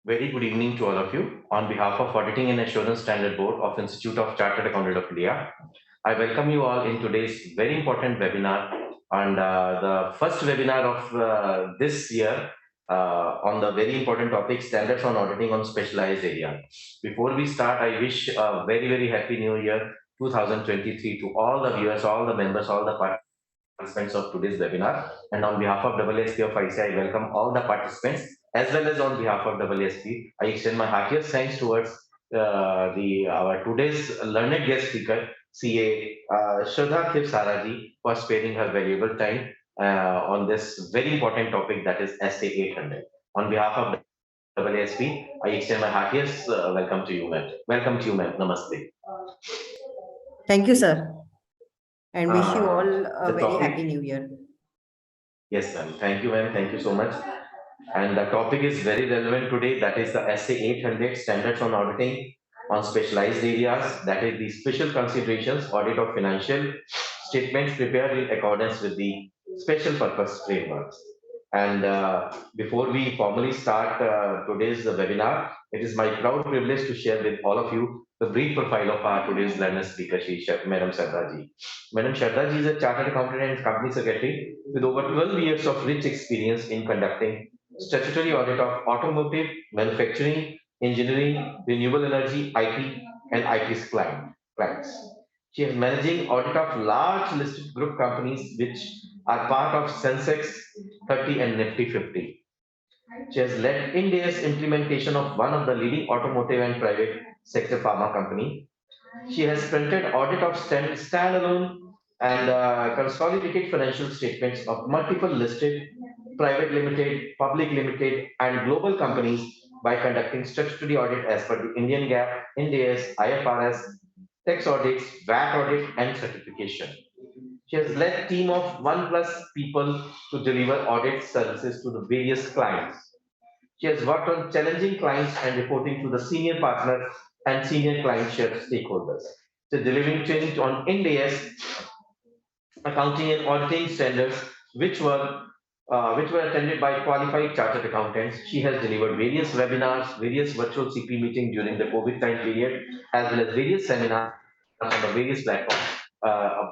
Very good evening to all of you. On behalf of Auditing and Assurance Standard Board of Institute of Chartered Accountant of India, I welcome you all in today's very important webinar and the first webinar of this year on the very important topic standards on auditing on specialized area. Before we start, I wish a very happy new year 2023 to all the viewers, all the members, all the participants of today's webinar. And on behalf of WSP of ICI, I welcome all the participants as well as on behalf of WSP. I extend my heartiest thanks towards our today's learned guest speaker, CA Shraddha Saraji, for sparing her valuable time on this very important topic that is SA 800. On behalf of WSP, I extend my heartiest welcome to you, ma'am. Welcome to you, ma'am. Namaste. Thank you, sir, and wish you all a The very topic, happy new year. yes, ma'am. Thank you, ma'am. Thank you so much. And the topic is very relevant today. That is the SA 800 standards on auditing on specialized areas. That is the special considerations audit of financial statements prepared in accordance with the special purpose frameworks. And before we formally start today's webinar, it is my proud privilege to share with all of you the brief profile of our today's learner speaker, Madam Shraddha ji. Madam Shraddha ji is a chartered accountant and company secretary with over 12 years of rich experience in conducting statutory audit of automotive, manufacturing, engineering, renewable energy, IT, and IT's clients. She is managing audit of large listed group companies which are part of Sensex 30 and Nifty 50. She has led India's implementation of one of the leading automotive and private sector pharma company. She has printed audit of standalone and consolidated financial statements of multiple listed, private limited, public limited, and global companies by conducting statutory audit as per the Indian GAAP, Ind AS, IFRS, tax audits, VAT audit, and certification. She has led team of 1+ people to deliver audit services to the various clients. She has worked on challenging clients and reporting to the senior partner and senior client share stakeholders. So delivering training on Ind AS, accounting and auditing standards, which were attended by qualified chartered accountants. She has delivered various webinars, various virtual CP meetings during the COVID time period, as well as various seminars on the various platforms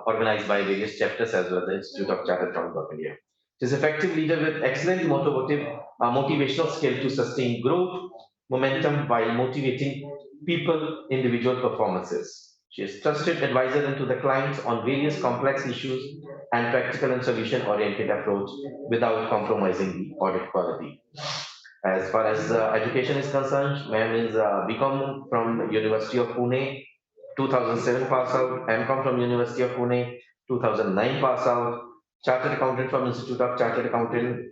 organized by various chapters as well as the Institute of Chartered Accountants of India. She is an effective leader with excellent motivational skill to sustain growth, momentum while motivating people, individual performances. She is trusted advisor into the clients on various complex issues and practical and solution-oriented approach without compromising the audit quality. As far as education is concerned, ma'am is BCom from University of Pune, 2007 pass out, MCom from University of Pune, 2009 pass out, Chartered Accountant from Institute of Chartered Accountant,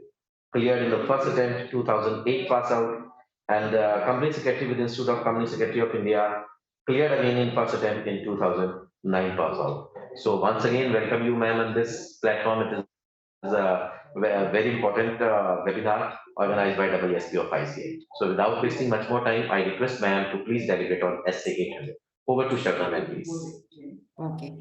cleared in the first attempt, 2008 pass out, and Company Secretary with Institute of Company Secretary of India, cleared again in first attempt in 2009 pass out. So once again, welcome you, ma'am, on this platform. It is a very important webinar organized by WSP of ICA. So without wasting much more time, I request ma'am to please deliberate on SA 800. Over to Sharma, ma'am, please. Okay.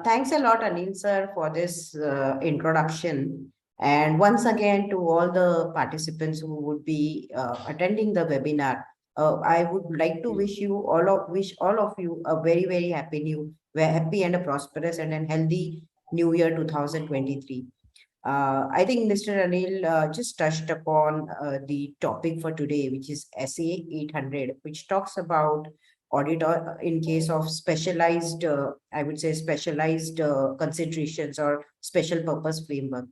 Thanks a lot, Anil sir, for this introduction. And once again, to all the participants who would be attending the webinar, I would like to wish all of you a very happy and a prosperous and a healthy New Year 2023. I think Mr. Anil just touched upon the topic for today, which is SA 800, which talks about audit in case of specialized, I would say specialized considerations or special purpose framework.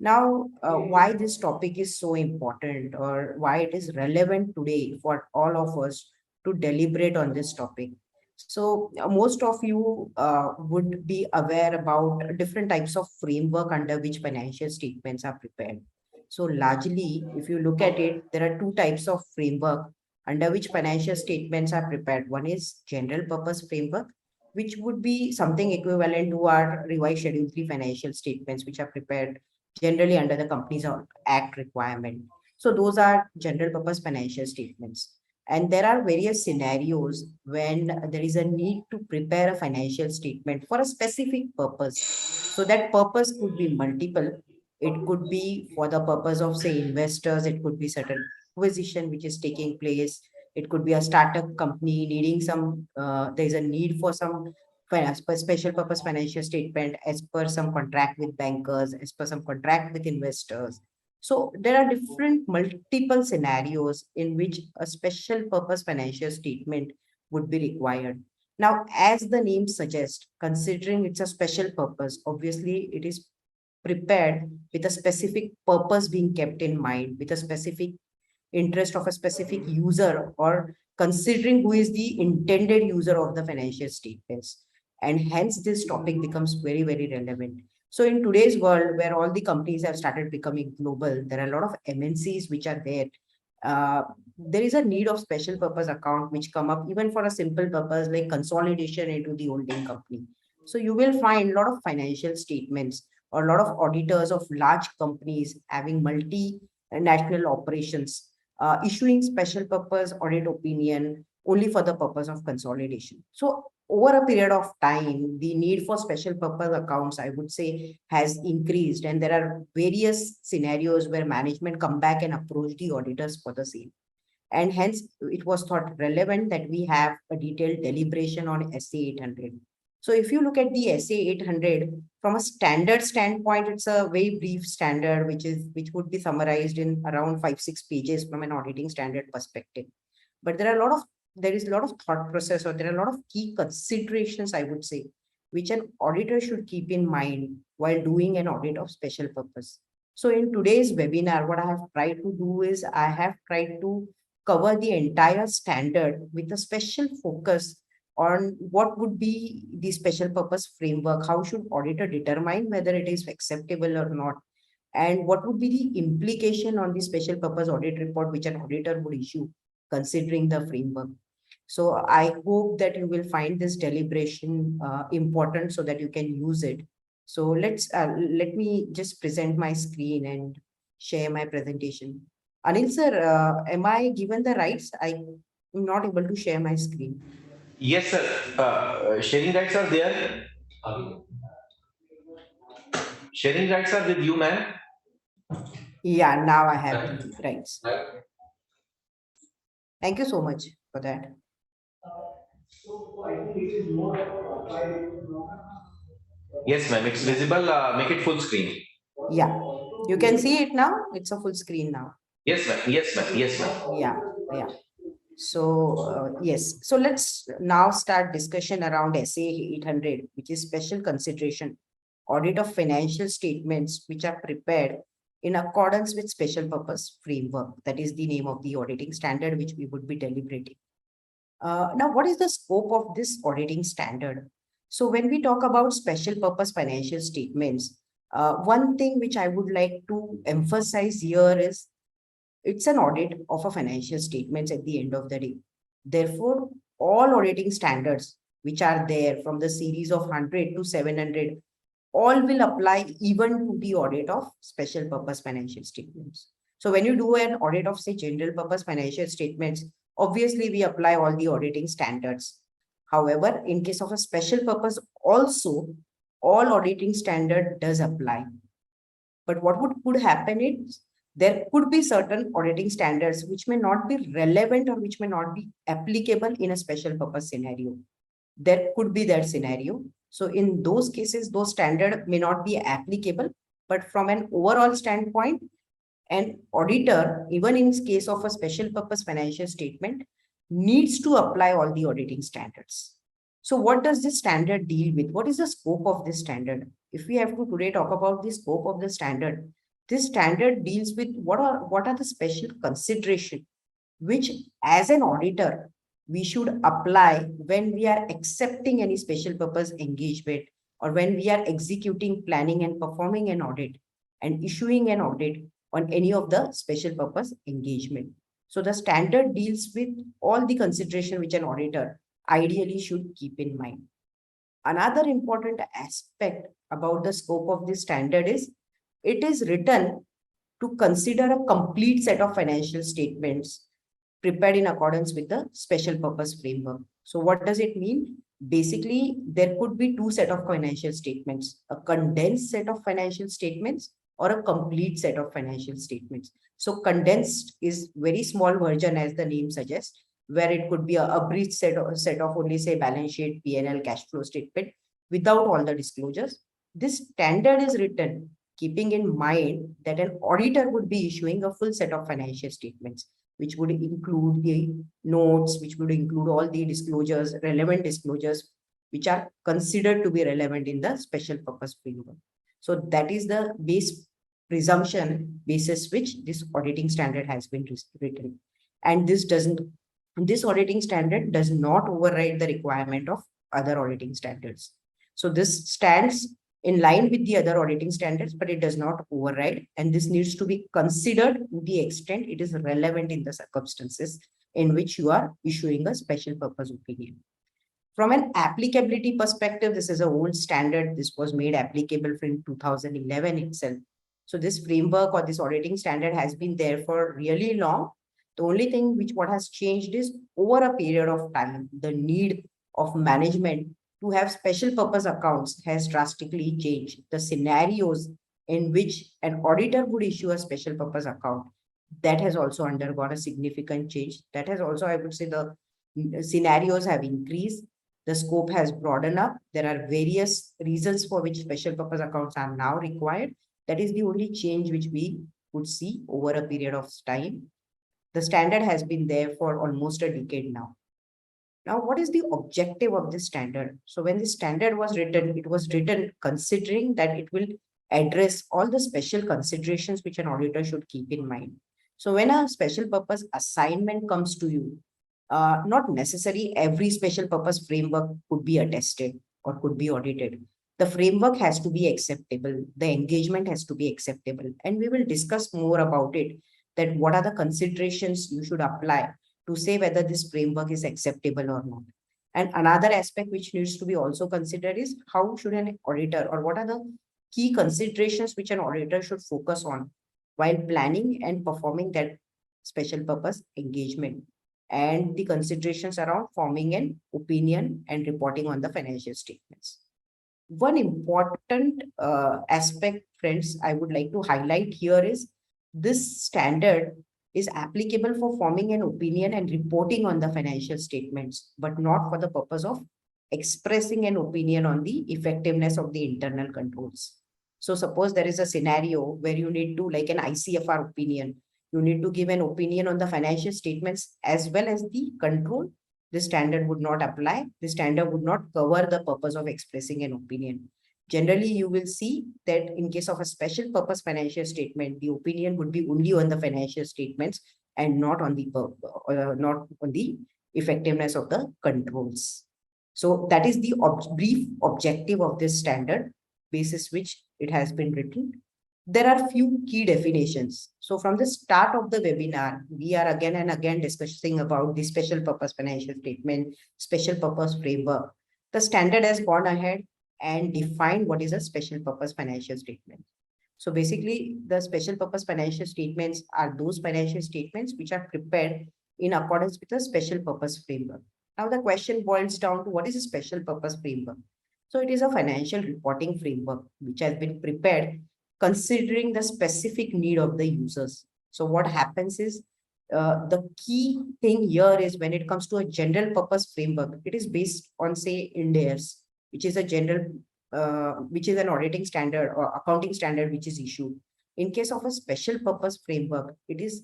Now, why this topic is so important or why it is relevant today for all of us to deliberate on this topic. So most of you would be aware about different types of framework under which financial statements are prepared. So largely, if you look at it, there are two types of framework under which financial statements are prepared. One is general purpose framework, which would be something equivalent to our revised Schedule 3 financial statements, which are prepared generally under the Companies Act requirement. So those are general purpose financial statements. And there are various scenarios when there is a need to prepare a financial statement for a specific purpose. So that purpose could be multiple. It could be for the purpose of, say, investors. It could be certain acquisition which is taking place. It could be a startup company needing some, there's a need for some special purpose financial statement as per some contract with bankers, as per some contract with investors. So there are different multiple scenarios in which a special purpose financial statement would be required. Now, as the name suggests, considering it's a special purpose, obviously it is prepared with a specific purpose being kept in mind, with a specific interest of a specific user, or considering who is the intended user of the financial statements. And hence this topic becomes very, very relevant. So in today's world where all the companies have started becoming global, there are a lot of MNCs which are there. Uh, there is a need of special purpose account which come up even for a simple purpose like consolidation into the holding company. So you will find a lot of financial statements or a lot of auditors of large companies having multinational operations, issuing special purpose audit opinion only for the purpose of consolidation. So over a period of time, the need for special purpose accounts, I would say, has increased, and there are various scenarios where management come back and approach the auditors for the same. And hence, it was thought relevant that we have a detailed deliberation on SA 800. So if you look at the SA 800 from a standard standpoint, it's a very brief standard, which would be summarized in around 5-6 pages from an auditing standard perspective. But there is a lot of thought process, or there are a lot of key considerations, I would say, which an auditor should keep in mind while doing an audit of special purpose. So in today's webinar, what I have tried to do is I have tried to cover the entire standard with a special focus on what would be the special purpose framework, how should auditor determine whether it is acceptable or not, and what would be the implication on the special purpose audit report which an auditor would issue considering the framework. So I hope that you will find this deliberation important so that you can use it. So let me just present my screen and share my presentation. Anil sir, am I given the rights? I'm not able to share my screen. Yes, sir. Sharing rights are there. Sharing rights are with you, ma'am. Yeah, now I have the rights. Thank you so much for that. Yes, ma'am. It's Yeah, visible. Make it full screen. yeah. You can see it now. It's a full screen now. Yes, ma'am. Yes, ma'am. Yes, ma'am. Yeah, yeah. So yes, so let's now start discussion around SA 800, which is special consideration audit of financial statements which are prepared in accordance with special purpose framework. That is the name of the auditing standard which we would be deliberating. Now, what is the scope of this auditing standard? So when we talk about special purpose financial statements, one thing which I would like to emphasize here is it's an audit of a financial statements at the end of the day. Therefore, all auditing standards which are there from the series of 100 to 700 all will apply even to the audit of special purpose financial statements. So when you do an audit of say general purpose financial statements, obviously we apply all the auditing standards. However, in case of a special purpose also, all auditing standard does apply. But what could happen is there could be certain auditing standards which may not be relevant or which may not be applicable in a special purpose scenario. There could be that scenario. So in those cases, those standards may not be applicable, but from an overall standpoint, an auditor, even in case of a special purpose financial statement, needs to apply all the auditing standards. So what does this standard deal with? What is the scope of this standard? If we have to today talk about the scope of the standard, this standard deals with what are the special consideration which as an auditor we should apply when we are accepting any special purpose engagement, or when we are executing, planning and performing an audit and issuing an audit on any of the special purpose engagement. So the standard deals with all the consideration which an auditor ideally should keep in mind. Another important aspect about the scope of this standard is it is written to consider a complete set of financial statements prepared in accordance with the special purpose framework. So what does it mean? Basically, there could be two set of financial statements, a condensed set of financial statements or a complete set of financial statements. So condensed is very small version, as the name suggests, where it could be a brief set of only say balance sheet, P&L, cash flow statement without all the disclosures. This standard is written keeping in mind that an auditor would be issuing a full set of financial statements, which would include the notes, which would include all the disclosures, relevant disclosures, which are considered to be relevant in the special purpose framework. So that is the base presumption basis which this auditing standard has been written. And this auditing standard does not override the requirement of other auditing standards. So this stands in line with the other auditing standards, but it does not override. And this needs to be considered to the extent it is relevant in the circumstances in which you are issuing a special purpose opinion. From an applicability perspective, this is an old standard. This was made applicable in 2011 itself. So this framework or this auditing standard has been there for really long. The only thing what has changed is over a period of time, the need of management to have special purpose accounts has drastically changed. The scenarios in which an auditor would issue a special purpose account, that has also undergone a significant change. That has also, I would say, the scenarios have increased. The scope has broadened up. There are various reasons for which special purpose accounts are now required. That is the only change which we would see over a period of time. The standard has been there for almost a decade now. Now, what is the objective of this standard? So when the standard was written, it was written considering that it will address all the special considerations which an auditor should keep in mind. So when a special purpose assignment comes to you, not necessarily every special purpose framework could be attested or could be audited. The framework has to be acceptable. The engagement has to be acceptable. And we will discuss more about it, that what are the considerations you should apply to say whether this framework is acceptable or not. And another aspect which needs to be also considered is how should an auditor, or what are the key considerations which an auditor should focus on while planning and performing that special purpose engagement, and the considerations around forming an opinion and reporting on the financial statements. One important aspect, friends, I would like to highlight here is this standard is applicable for forming an opinion and reporting on the financial statements, but not for the purpose of expressing an opinion on the effectiveness of the internal controls. So suppose there is a scenario where you need to, like an ICFR opinion, you need to give an opinion on the financial statements as well as the control. This standard would not apply. The standard would not cover the purpose of expressing an opinion. Generally, you will see that in case of a special purpose financial statement, the opinion would be only on the financial statements and not on the effectiveness of the controls. So that is the brief objective of this standard, basis which it has been written. There are few key definitions. So from the start of the webinar, we are again and again discussing about the special purpose financial statement, special purpose framework. The standard has gone ahead and defined what is a special purpose financial statement. So basically, the special purpose financial statements are those financial statements which are prepared in accordance with a special purpose framework. Now the question boils down to what is a special purpose framework? So it is a financial reporting framework which has been prepared considering the specific need of the users. So what happens is, the key thing here is when it comes to a general purpose framework, it is based on, say, IND-AS, which is a general, which is an auditing standard or accounting standard which is issued. In case of a special purpose framework, it is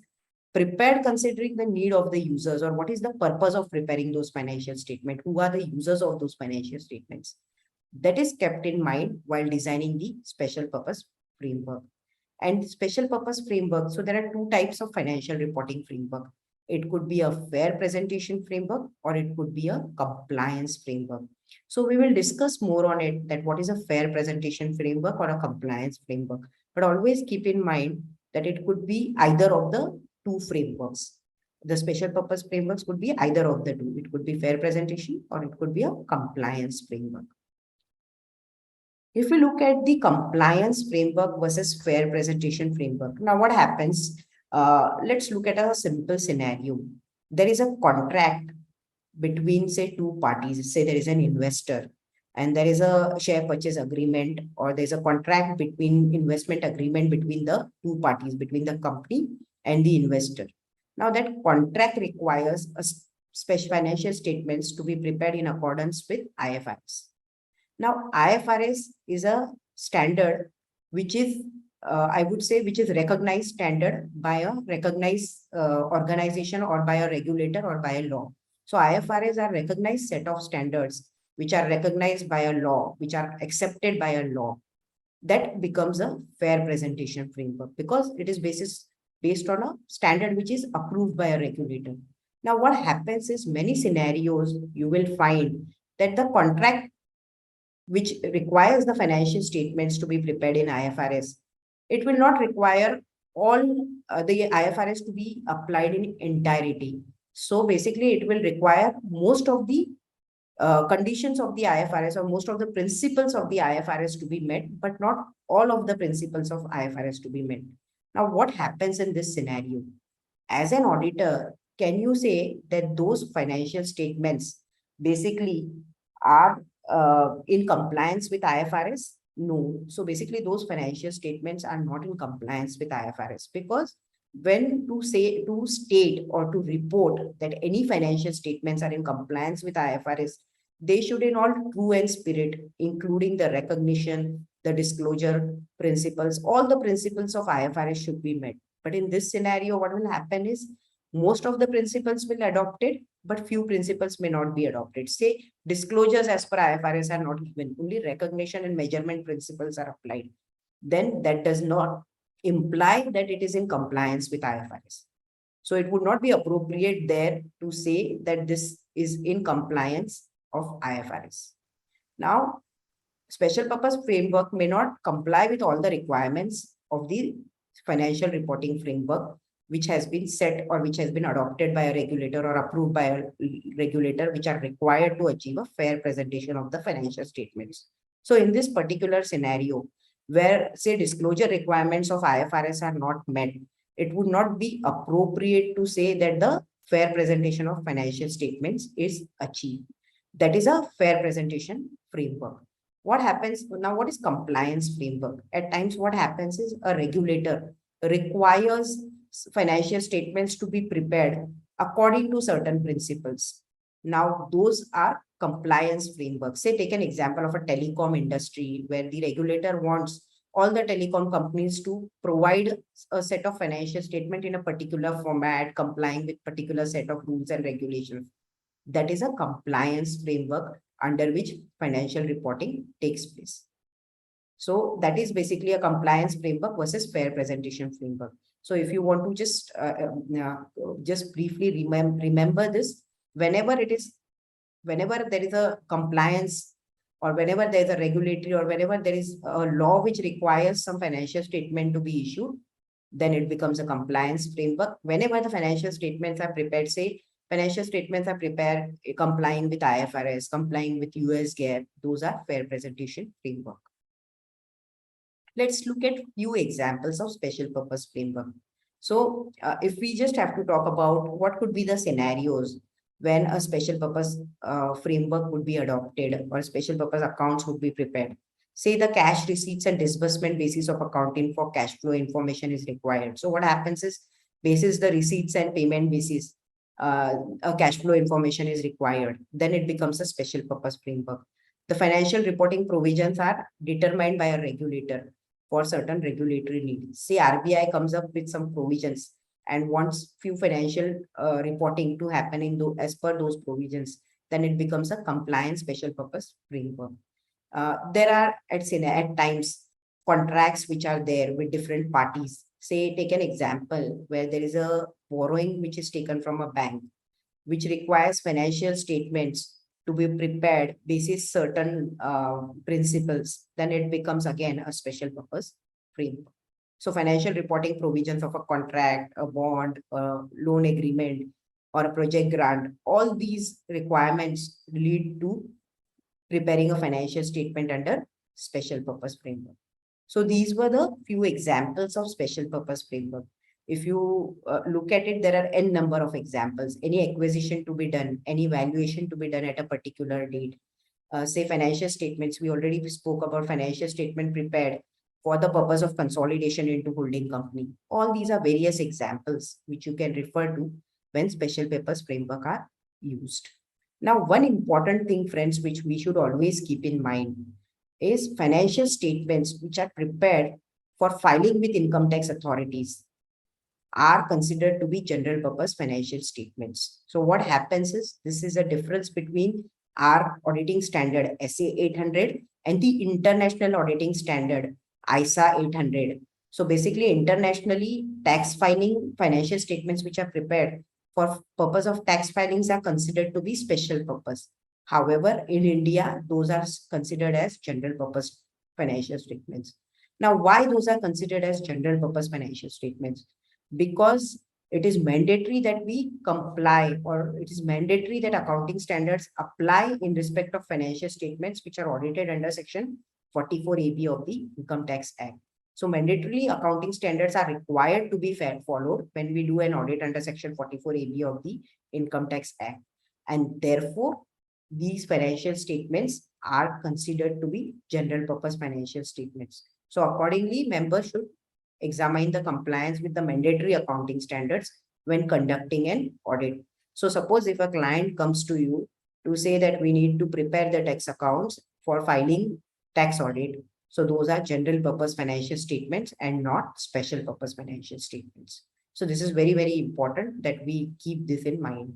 prepared considering the need of the users, or what is the purpose of preparing those financial statements, who are the users of those financial statements. That is kept in mind while designing the special purpose framework. And special purpose framework, so there are two types of financial reporting framework. It could be a fair presentation framework, or it could be a compliance framework. So we will discuss more on it, that what is a fair presentation framework or a compliance framework. But always keep in mind that it could be either of the two frameworks. The special purpose frameworks could be either of the two. It could be fair presentation or it could be a compliance framework. If we look at the compliance framework versus fair presentation framework, now what happens? Let's look at a simple scenario. There is a contract between, say, two parties. Say there is an investor and there is a share purchase agreement, or there's a contract between investment agreement between the two parties, between the company and the investor. Now that contract requires a special financial statements to be prepared in accordance with IFRS. Now, IFRS is a standard which is, I would say, which is recognized standard by a recognized organization or by a regulator or by a law. So IFRS are recognized set of standards which are recognized by a law, which are accepted by a law. That becomes a fair presentation framework because it is based on a standard which is approved by a regulator. Now, what happens is many scenarios you will find that the contract which requires the financial statements to be prepared in IFRS, it will not require all the IFRS to be applied in entirety. So basically, it will require most of the conditions of the IFRS or most of the principles of the IFRS to be met, but not all of the principles of IFRS to be met. Now, what happens in this scenario? As an auditor, can you say that those financial statements basically are in compliance with IFRS? No. So basically, those financial statements are not in compliance with IFRS because when to state or to report that any financial statements are in compliance with IFRS, they should in all true and spirit, including the recognition, the disclosure principles, all the principles of IFRS should be met. But in this scenario, what will happen is most of the principles will adopted, but few principles may not be adopted. Say disclosures as per IFRS are not given, only recognition and measurement principles are applied. Then that does not imply that it is in compliance with IFRS. So it would not be appropriate there to say that this is in compliance of IFRS. Now, special purpose framework may not comply with all the requirements of the financial reporting framework, which has been set or which has been adopted by a regulator or approved by a regulator, which are required to achieve a fair presentation of the financial statements. So in this particular scenario, where say disclosure requirements of IFRS are not met, it would not be appropriate to say that the fair presentation of financial statements is achieved. That is a fair presentation framework. What happens now? What is compliance framework? At times, what happens is a regulator requires financial statements to be prepared according to certain principles. Now, those are compliance frameworks. Say, take an example of a telecom industry where the regulator wants all the telecom companies to provide a set of financial statement in a particular format, complying with particular set of rules and regulations. That is a compliance framework under which financial reporting takes place. So that is basically a compliance framework versus fair presentation framework. So if you want to just briefly remember this, whenever there is a compliance or whenever there is a regulatory or whenever there is a law which requires some financial statement to be issued, then it becomes a compliance framework. Whenever the financial statements are prepared, say financial statements are prepared complying with IFRS, complying with US GAAP, those are fair presentation framework. Let's look at few examples of special purpose framework. So if we just have to talk about what could be the scenarios when a special purpose framework would be adopted or special purpose accounts would be prepared. Say the cash receipts and disbursement basis of accounting for cash flow information is required. So what happens is basis the receipts and payment basis, a cash flow information is required. Then it becomes a special purpose framework. The financial reporting provisions are determined by a regulator for certain regulatory needs. Say RBI comes up with some provisions and wants few financial reporting to happen as per those provisions, then it becomes a compliance special purpose framework. There are at times contracts which are there with different parties. Say take an example where there is a borrowing which is taken from a bank, which requires financial statements to be prepared basis certain principles, then it becomes again a special purpose framework. So financial reporting provisions of a contract, a bond, a loan agreement, or a project grant, all these requirements lead to preparing a financial statement under special purpose framework. So these were the few examples of special purpose framework. If you look at it, there are n number of examples. Any acquisition to be done, any valuation to be done at a particular date, say financial statements. We already spoke about financial statement prepared for the purpose of consolidation into holding company. All these are various examples which you can refer to when special purpose framework are used. Now, one important thing, friends, which we should always keep in mind is financial statements which are prepared for filing with income tax authorities are considered to be general purpose financial statements. So what happens is, this is a difference between our auditing standard SA 800 and the international auditing standard ISA 800. So basically, internationally, tax filing financial statements which are prepared for purpose of tax filings are considered to be special purpose. However, in India, those are considered as general purpose financial statements. Now, why those are considered as general purpose financial statements? Because it is mandatory that we comply, or it is mandatory that accounting standards apply in respect of financial statements which are audited under section 44AB of the Income Tax Act. So mandatorily accounting standards are required to be followed when we do an audit under section 44AB of the Income Tax Act. And therefore, these financial statements are considered to be general purpose financial statements. So accordingly, members should examine the compliance with the mandatory accounting standards when conducting an audit. So suppose if a client comes to you to say that we need to prepare the tax accounts for filing tax audit, so those are general purpose financial statements and not special purpose financial statements. So this is very, very important that we keep this in mind.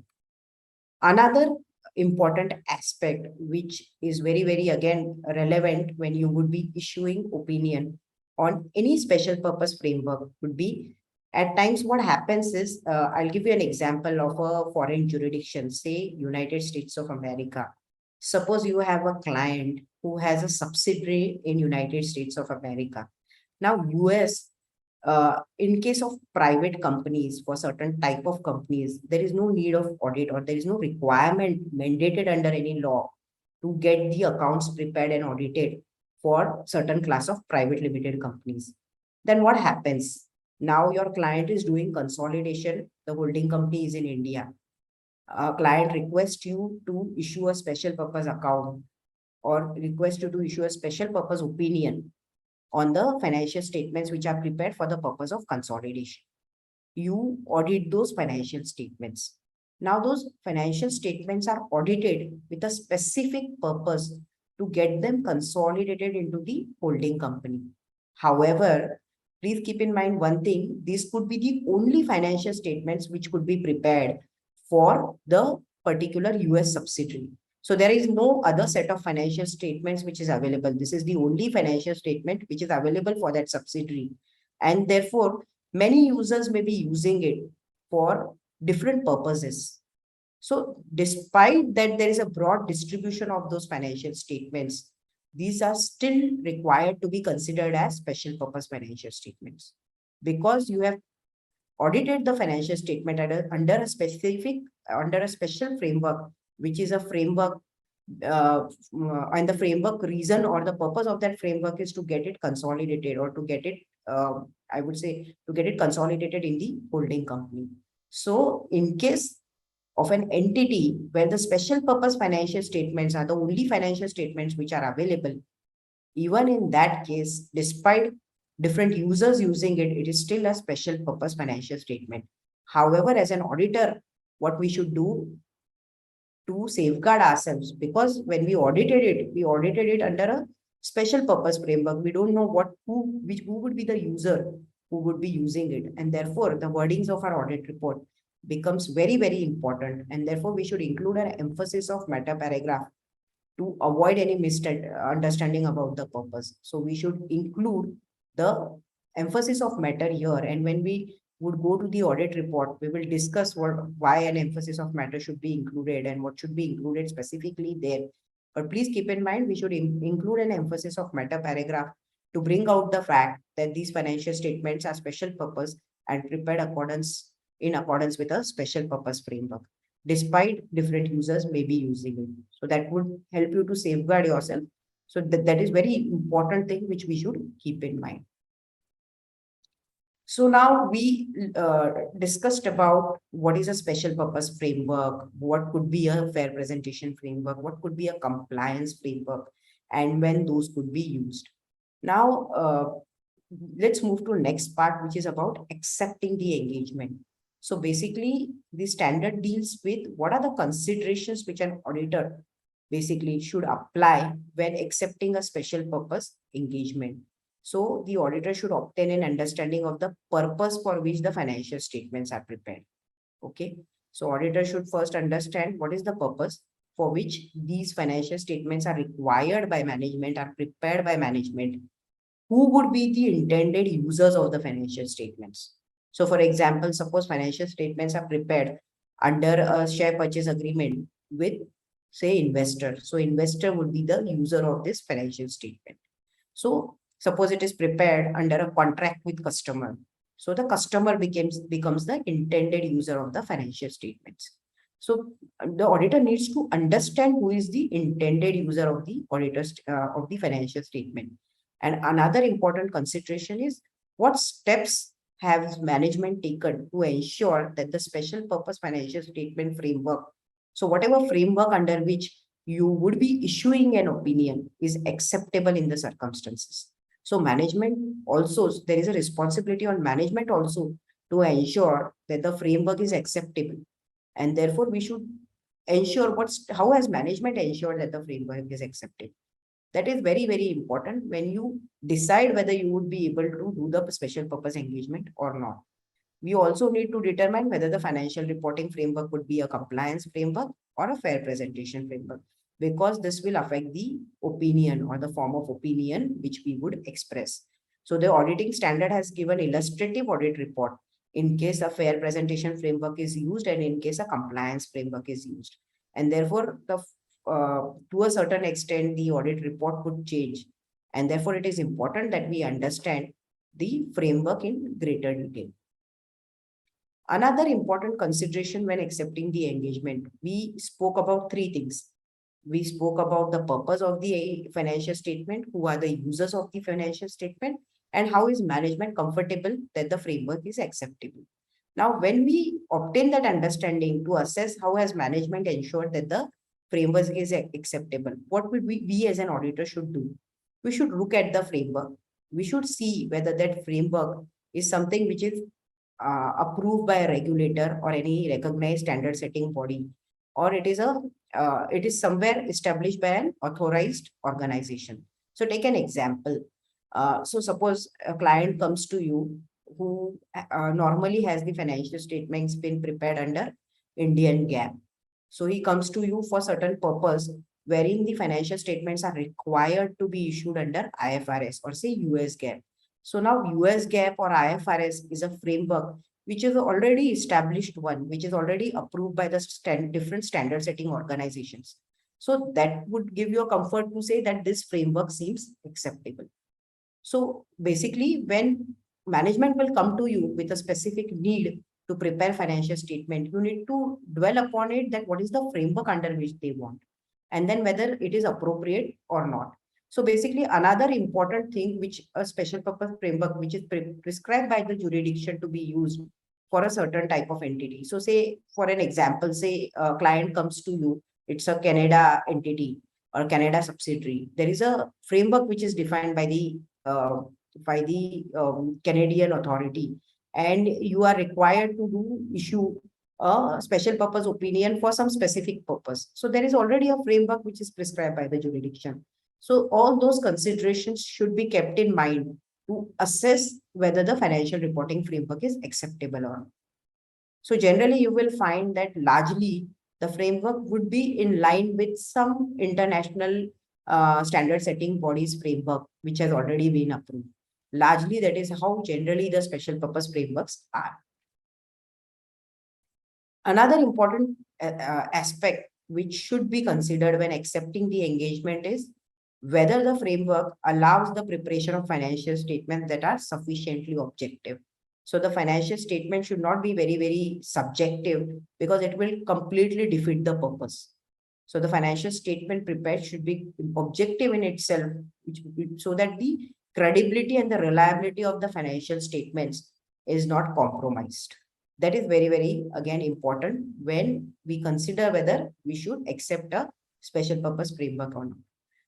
Another important aspect, which is very, very again relevant when you would be issuing opinion on any special purpose framework, would be at times what happens is, I'll give you an example of a foreign jurisdiction, say United States of America. Suppose you have a client who has a subsidiary in United States of America. Now, US, in case of private companies, for certain type of companies, there is no need of audit, or there is no requirement mandated under any law to get the accounts prepared and audited for certain class of private limited companies. Then what happens? Now your client is doing consolidation. The holding company is in India. A client requests you to issue a special purpose account, or request you to issue a special purpose opinion on the financial statements which are prepared for the purpose of consolidation. You audit those financial statements. Now, those financial statements are audited with a specific purpose to get them consolidated into the holding company. However, please keep in mind one thing, these could be the only financial statements which could be prepared for the particular US subsidiary. So there is no other set of financial statements which is available. This is the only financial statement which is available for that subsidiary. And therefore, many users may be using it for different purposes. So despite that there is a broad distribution of those financial statements, these are still required to be considered as special purpose financial statements, because you have audited the financial statement under a special framework, which is a framework, and the framework reason or the purpose of that framework is to get it consolidated, or to get it, I would say, to get it consolidated in the holding company. So in case of an entity where the special purpose financial statements are the only financial statements which are available, even in that case, despite different users using it, it is still a special purpose financial statement. However, as an auditor, what we should do to safeguard ourselves, because when we audited it under a special purpose framework. We don't know who would be the user who would be using it. And therefore, the wordings of our audit report becomes very, very important. And therefore, we should include an emphasis of meta paragraph to avoid any misunderstanding about the purpose. So we should include the emphasis of matter here. And when we would go to the audit report, we will discuss why an emphasis of matter should be included and what should be included specifically there. But please keep in mind, we should include an emphasis of meta paragraph to bring out the fact that these financial statements are special purpose and prepared in accordance with a special purpose framework, despite different users may be using it. So that would help you to safeguard yourself. So that is very important thing which we should keep in mind. So now we discussed about what is a special purpose framework, what could be a fair presentation framework, what could be a compliance framework, and when those could be used. Now, let's move to next part, which is about accepting the engagement. So basically, the standard deals with what are the considerations which an auditor basically should apply when accepting a special purpose engagement. So the auditor should obtain an understanding of the purpose for which the financial statements are prepared. Okay. So auditor should first understand what is the purpose for which these financial statements are required by management, are prepared by management. Who would be the intended users of the financial statements? So for example, suppose financial statements are prepared under a share purchase agreement with, say, investor. So investor would be the user of this financial statement. So suppose it is prepared under a contract with customer. So the customer becomes the intended user of the financial statements. So the auditor needs to understand who is the intended user of the auditors of the financial statement. And another important consideration is what steps has management taken to ensure that the special purpose financial statement framework, so whatever framework under which you would be issuing an opinion, is acceptable in the circumstances. So management also, there is a responsibility on management also to ensure that the framework is acceptable. And therefore, we should ensure how has management ensured that the framework is accepted. That is very, very important when you decide whether you would be able to do the special purpose engagement or not. We also need to determine whether the financial reporting framework would be a compliance framework or a fair presentation framework, because this will affect the opinion or the form of opinion which we would express. So the auditing standard has given illustrative audit report in case a fair presentation framework is used and in case a compliance framework is used. And therefore, to a certain extent, the audit report could change. And therefore, it is important that we understand the framework in greater detail. Another important consideration when accepting the engagement, we spoke about three things. We spoke about the purpose of the financial statement, who are the users of the financial statement, and how is management comfortable that the framework is acceptable. Now, when we obtain that understanding to assess how has management ensured that the framework is acceptable, what would we as an auditor should do? We should look at the framework. We should see whether that framework is something which is approved by a regulator or any recognized standard setting body, or it is somewhere established by an authorized organization. So take an example. So suppose a client comes to you who normally has the financial statements been prepared under Indian GAAP. So he comes to you for certain purpose wherein the financial statements are required to be issued under IFRS or say US GAAP. So now US GAAP or IFRS is a framework which is already established one, which is already approved by the different standard setting organizations. So that would give you a comfort to say that this framework seems acceptable. So basically, when management will come to you with a specific need to prepare financial statement, you need to dwell upon it that what is the framework under which they want, and then whether it is appropriate or not. So basically, another important thing which a special purpose framework which is prescribed by the jurisdiction to be used for a certain type of entity. So say, for an example, say a client comes to you, it's a Canada entity or Canada subsidiary. There is a framework which is defined uh, by the Canadian authority, and you are required to issue a special purpose opinion for some specific purpose. So there is already a framework which is prescribed by the jurisdiction. So all those considerations should be kept in mind to assess whether the financial reporting framework is acceptable or not. So generally, you will find that largely the framework would be in line with some international standard setting bodies framework, which has already been approved. Largely, that is how generally the special purpose frameworks are. Another important aspect which should be considered when accepting the engagement is whether the framework allows the preparation of financial statements that are sufficiently objective. So the financial statement should not be very, very subjective because it will completely defeat the purpose. So the financial statement prepared should be objective in itself, so that the credibility and the reliability of the financial statements is not compromised. That is very, very, again, important when we consider whether we should accept a special purpose framework or not.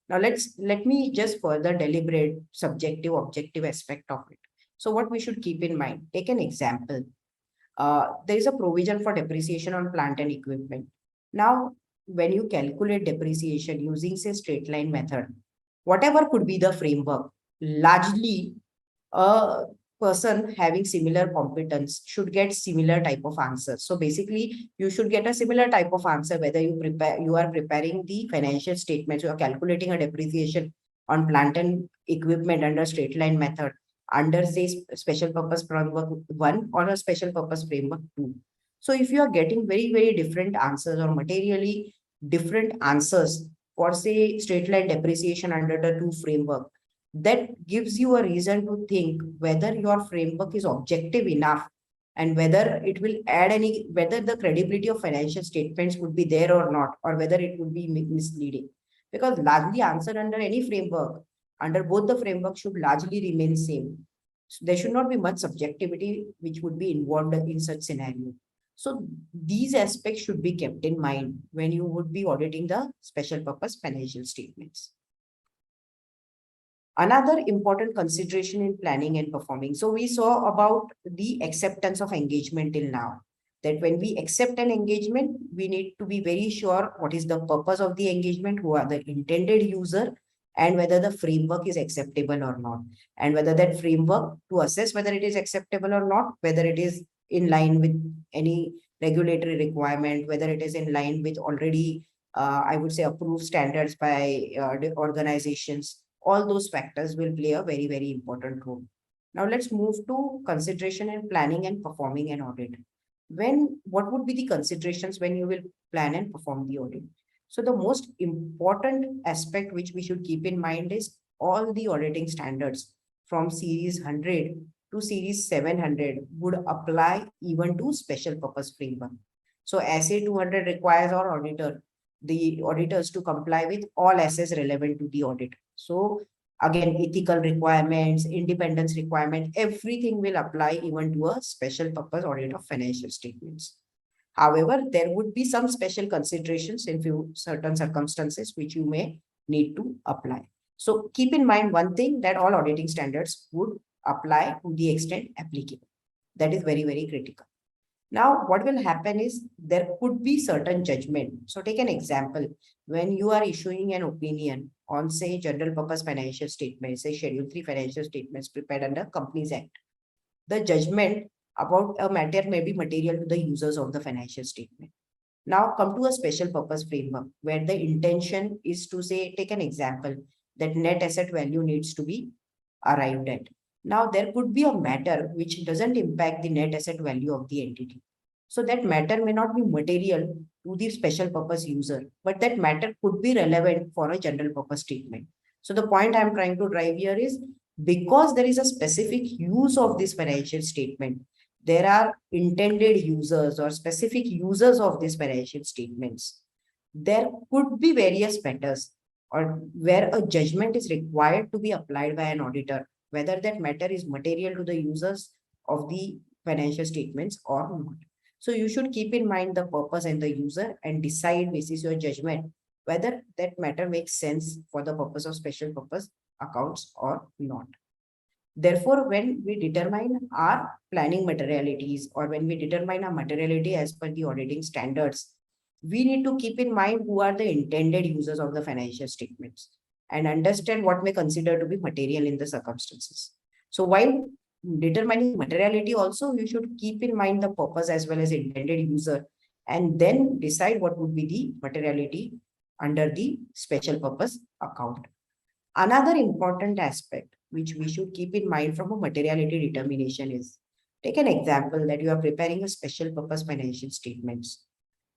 Now let me just further deliberate subjective objective aspect of it. So what we should keep in mind, take an example. There is a provision for depreciation on plant and equipment. Now, when you calculate depreciation using, say, straight line method, whatever could be the framework, largely a person having similar competence should get similar type of answers. So basically, you should get a similar type of answer whether you are preparing the financial statements, you are calculating a depreciation on plant and equipment under straight line method, under, say, special purpose framework 1 or a special purpose framework 2. So if you are getting very, very different answers or materially different answers for, say, straight line depreciation under the 2 framework, that gives you a reason to think whether your framework is objective enough and whether it will add any, whether the credibility of financial statements would be there or not, or whether it would be misleading. Because largely answer under any framework, under both the frameworks, should largely remain same. So there should not be much subjectivity which would be involved in such scenario. So these aspects should be kept in mind when you would be auditing the special purpose financial statements. Another important consideration in planning and performing. So we saw about the acceptance of engagement till now, that when we accept an engagement, we need to be very sure what is the purpose of the engagement, who are the intended user, and whether the framework is acceptable or not, and whether that framework, to assess whether it is acceptable or not, whether it is in line with any regulatory requirement, whether it is in line with already, I would say, approved standards by the organizations. All those factors will play a very, very important role. Now let's move to consideration and planning and performing an audit. What would be the considerations when you will plan and perform the audit? So the most important aspect which we should keep in mind is all the auditing standards from series 100 to series 700 would apply even to special purpose framework. So SA 200 requires our the auditors to comply with all assets relevant to the audit. So again, ethical requirements, independence requirement, everything will apply even to a special purpose audit of financial statements. However, there would be some special considerations in few certain circumstances which you may need to apply. So keep in mind one thing, that all auditing standards would apply to the extent applicable. That is very, very critical. Now, what will happen is there could be certain judgment. So take an example. When you are issuing an opinion on, say, general purpose financial statements, say Schedule 3 financial statements prepared under Companies Act, the judgment about a matter may be material to the users of the financial statement. Now come to a special purpose framework where the intention is to, say, take an example, that net asset value needs to be arrived at. Now there could be a matter which doesn't impact the net asset value of the entity. So that matter may not be material to the special purpose user, but that matter could be relevant for a general purpose statement. So the point I'm trying to drive here is, because there is a specific use of this financial statement, there are intended users or specific users of these financial statements. There could be various matters or where a judgment is required to be applied by an auditor, whether that matter is material to the users of the financial statements or not. So you should keep in mind the purpose and the user and decide, basis your judgment, whether that matter makes sense for the purpose of special purpose accounts or not. Therefore, when we determine our planning materialities or when we determine our materiality as per the auditing standards, we need to keep in mind who are the intended users of the financial statements and understand what may consider to be material in the circumstances. So while determining materiality also, you should keep in mind the purpose as well as intended user and then decide what would be the materiality under the special purpose account. Another important aspect which we should keep in mind from a materiality determination is, take an example that you are preparing a special purpose financial statements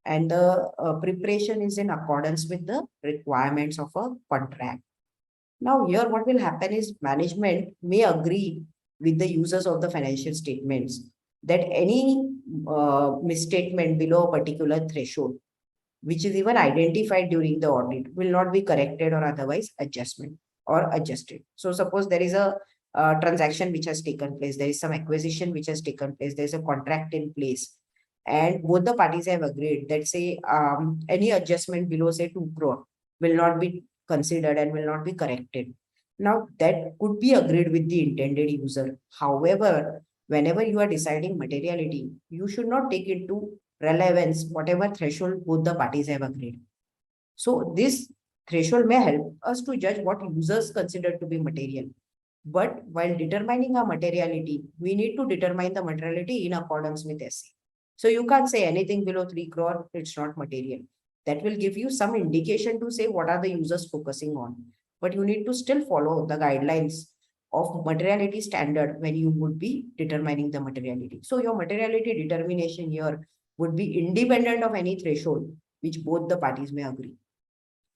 and the preparation is in accordance with the requirements of a contract. Now here what will happen is management may agree with the users of the financial statements that any misstatement below a particular threshold, which is even identified during the audit, will not be corrected or otherwise adjusted. So suppose there is a transaction which has taken place, there is some acquisition which has taken place, there is a contract in place, and both the parties have agreed that say any adjustment below say 2 crore will not be considered and will not be corrected. Now that could be agreed with the intended user. However, whenever you are deciding materiality, you should not take into relevance whatever threshold both the parties have agreed. So this threshold may help us to judge what users consider to be material. But while determining a materiality, we need to determine the materiality in accordance with SC. So you can't say anything below 3 crore, it's not material. That will give you some indication to say what are the users focusing on. But you need to still follow the guidelines of materiality standard when you would be determining the materiality. So your materiality determination here would be independent of any threshold which both the parties may agree.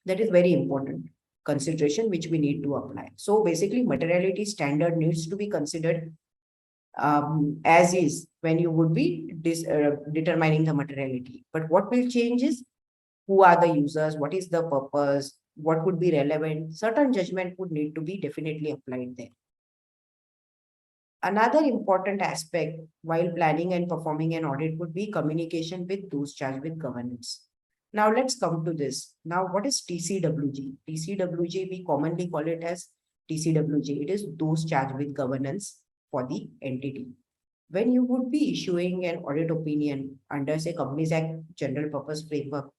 That is very important consideration which we need to apply. So basically materiality standard needs to be considered as is when you would be determining the materiality. But what will change is who are the users, what is the purpose, what would be relevant. Certain judgment would need to be definitely applied there. Another important aspect while planning and performing an audit would be communication with those charged with governance. Now let's come to this. Now, what is TCWG? TCWG, we commonly call it as TCWG. It is those charged with governance for the entity. When you would be issuing an audit opinion under, say, Companies Act General Purpose Framework,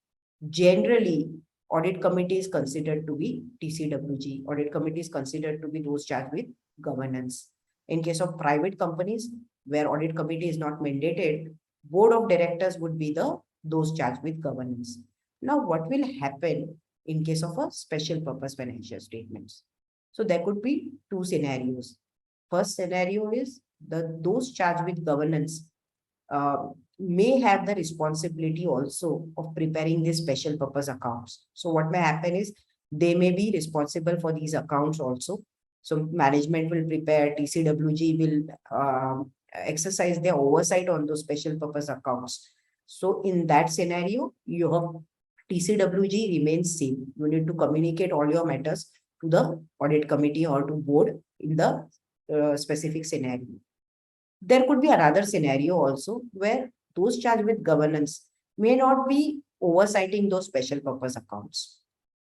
generally, audit committee is considered to be TCWG. Audit committee is considered to be those charged with governance. In case of private companies, where audit committee is not mandated, board of directors would be those charged with governance. Now, what will happen in case of a special purpose financial statements? So there could be two scenarios. First scenario is those charged with governance may have the responsibility also of preparing these special purpose accounts. So what may happen is they may be responsible for these accounts also. So management will prepare, TCWG will exercise their oversight on those special purpose accounts. So in that scenario, your TCWG remains same. You need to communicate all your matters to the audit committee or to board in the specific scenario. There could be another scenario also where those charged with governance may not be oversighting those special purpose accounts.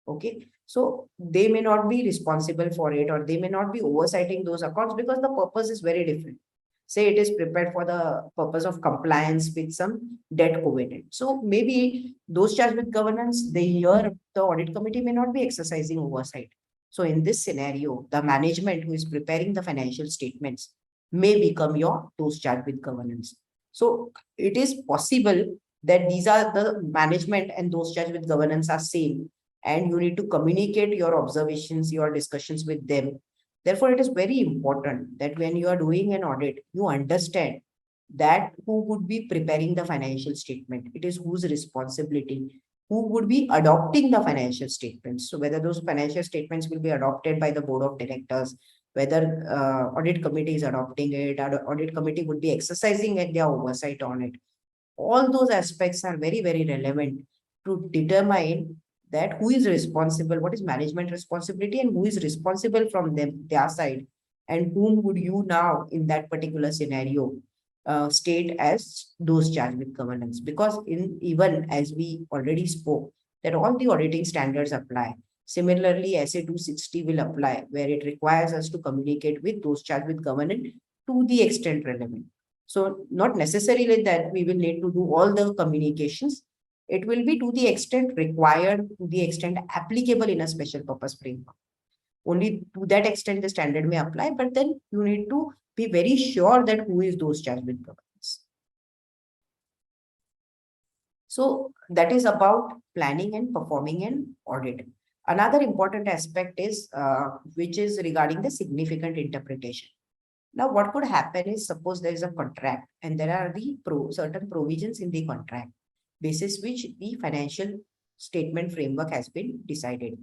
Okay, so they may not be responsible for it, or they may not be oversighting those accounts because the purpose is very different. Say it is prepared for the purpose of compliance with some debt covenant. So maybe those charged with governance, they hear the audit committee may not be exercising oversight. So in this scenario, the management who is preparing the financial statements may become your those charged with governance. So it is possible that these are the management and those charged with governance are same, and you need to communicate your observations, your discussions with them. Therefore, it is very important that when you are doing an audit, you understand that who would be preparing the financial statement. It is whose responsibility, who would be adopting the financial statements. So whether those financial statements will be adopted by the board of directors, whether audit committee is adopting it, audit committee would be exercising their oversight on it. All those aspects are very, very relevant to determine that who is responsible, what is management responsibility, and who is responsible from their side, and whom would you now in that particular scenario state as those charged with governance. Because in even as we already spoke, that all the auditing standards apply. Similarly, SA 260 will apply, where it requires us to communicate with those charged with governance to the extent relevant. So not necessarily that we will need to do all the communications. It will be to the extent required, to the extent applicable in a special purpose framework. Only to that extent the standard may apply, but then you need to be very sure that who is those charged with governance. So that is about planning and performing an audit. Another important aspect is which is regarding the significant interpretation. Now, what could happen is suppose there is a contract and there are the certain provisions in the contract basis which the financial statement framework has been decided.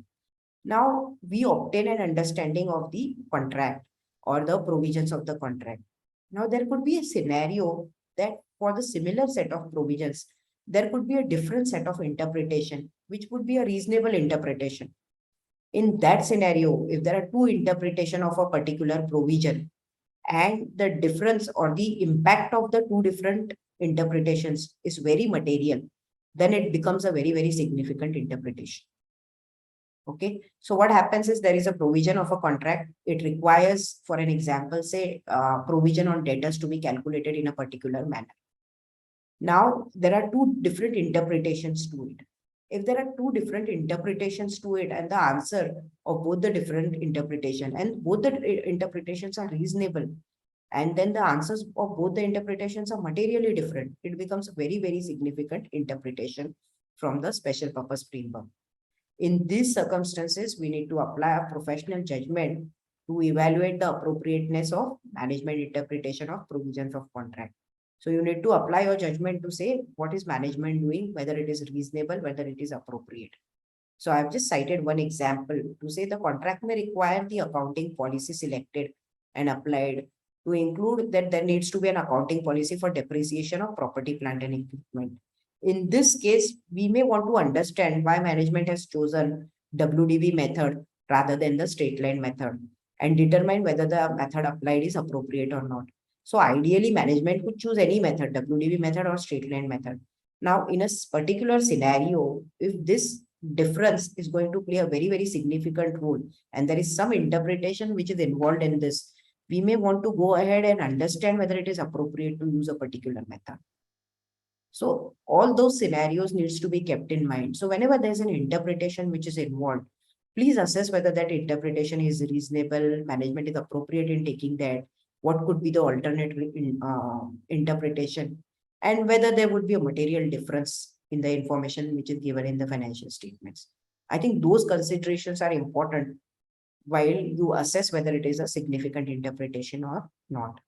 Now, we obtain an understanding of the contract or the provisions of the contract. Now, there could be a scenario that for the similar set of provisions, there could be a different set of interpretation, which would be a reasonable interpretation. In that scenario, if there are two interpretation of a particular provision and the difference or the impact of the two different interpretations is very material, then it becomes a very, very significant interpretation. Okay, so what happens is there is a provision of a contract. It requires, for an example, say, provision on debtors to be calculated in a particular manner. Now, there are two different interpretations to it. If there are two different interpretations to it, and the answer of both the different interpretation and both the interpretations are reasonable, and then the answers of both the interpretations are materially different, it becomes a very, very significant interpretation from the special purpose framework. In these circumstances, we need to apply a professional judgment to evaluate the appropriateness of management interpretation of provisions of contract. So you need to apply your judgment to say what is management doing, whether it is reasonable, whether it is appropriate. So I've just cited one example to say the contract may require the accounting policy selected and applied to include that there needs to be an accounting policy for depreciation of property, plant, and equipment. In this case, we may want to understand why management has chosen WDV method rather than the straight line method and determine whether the method applied is appropriate or not. So ideally, management could choose any method, WDV method or straight line method. Now, in a particular scenario, if this difference is going to play a very, very significant role, and there is some interpretation which is involved in this, we may want to go ahead and understand whether it is appropriate to use a particular method. So all those scenarios needs to be kept in mind. So whenever there's an interpretation which is involved, please assess whether that interpretation is reasonable, management is appropriate in taking that, what could be the alternate interpretation, and whether there would be a material difference in the information which is given in the financial statements. I think those considerations are important while you assess whether it is a significant interpretation or not.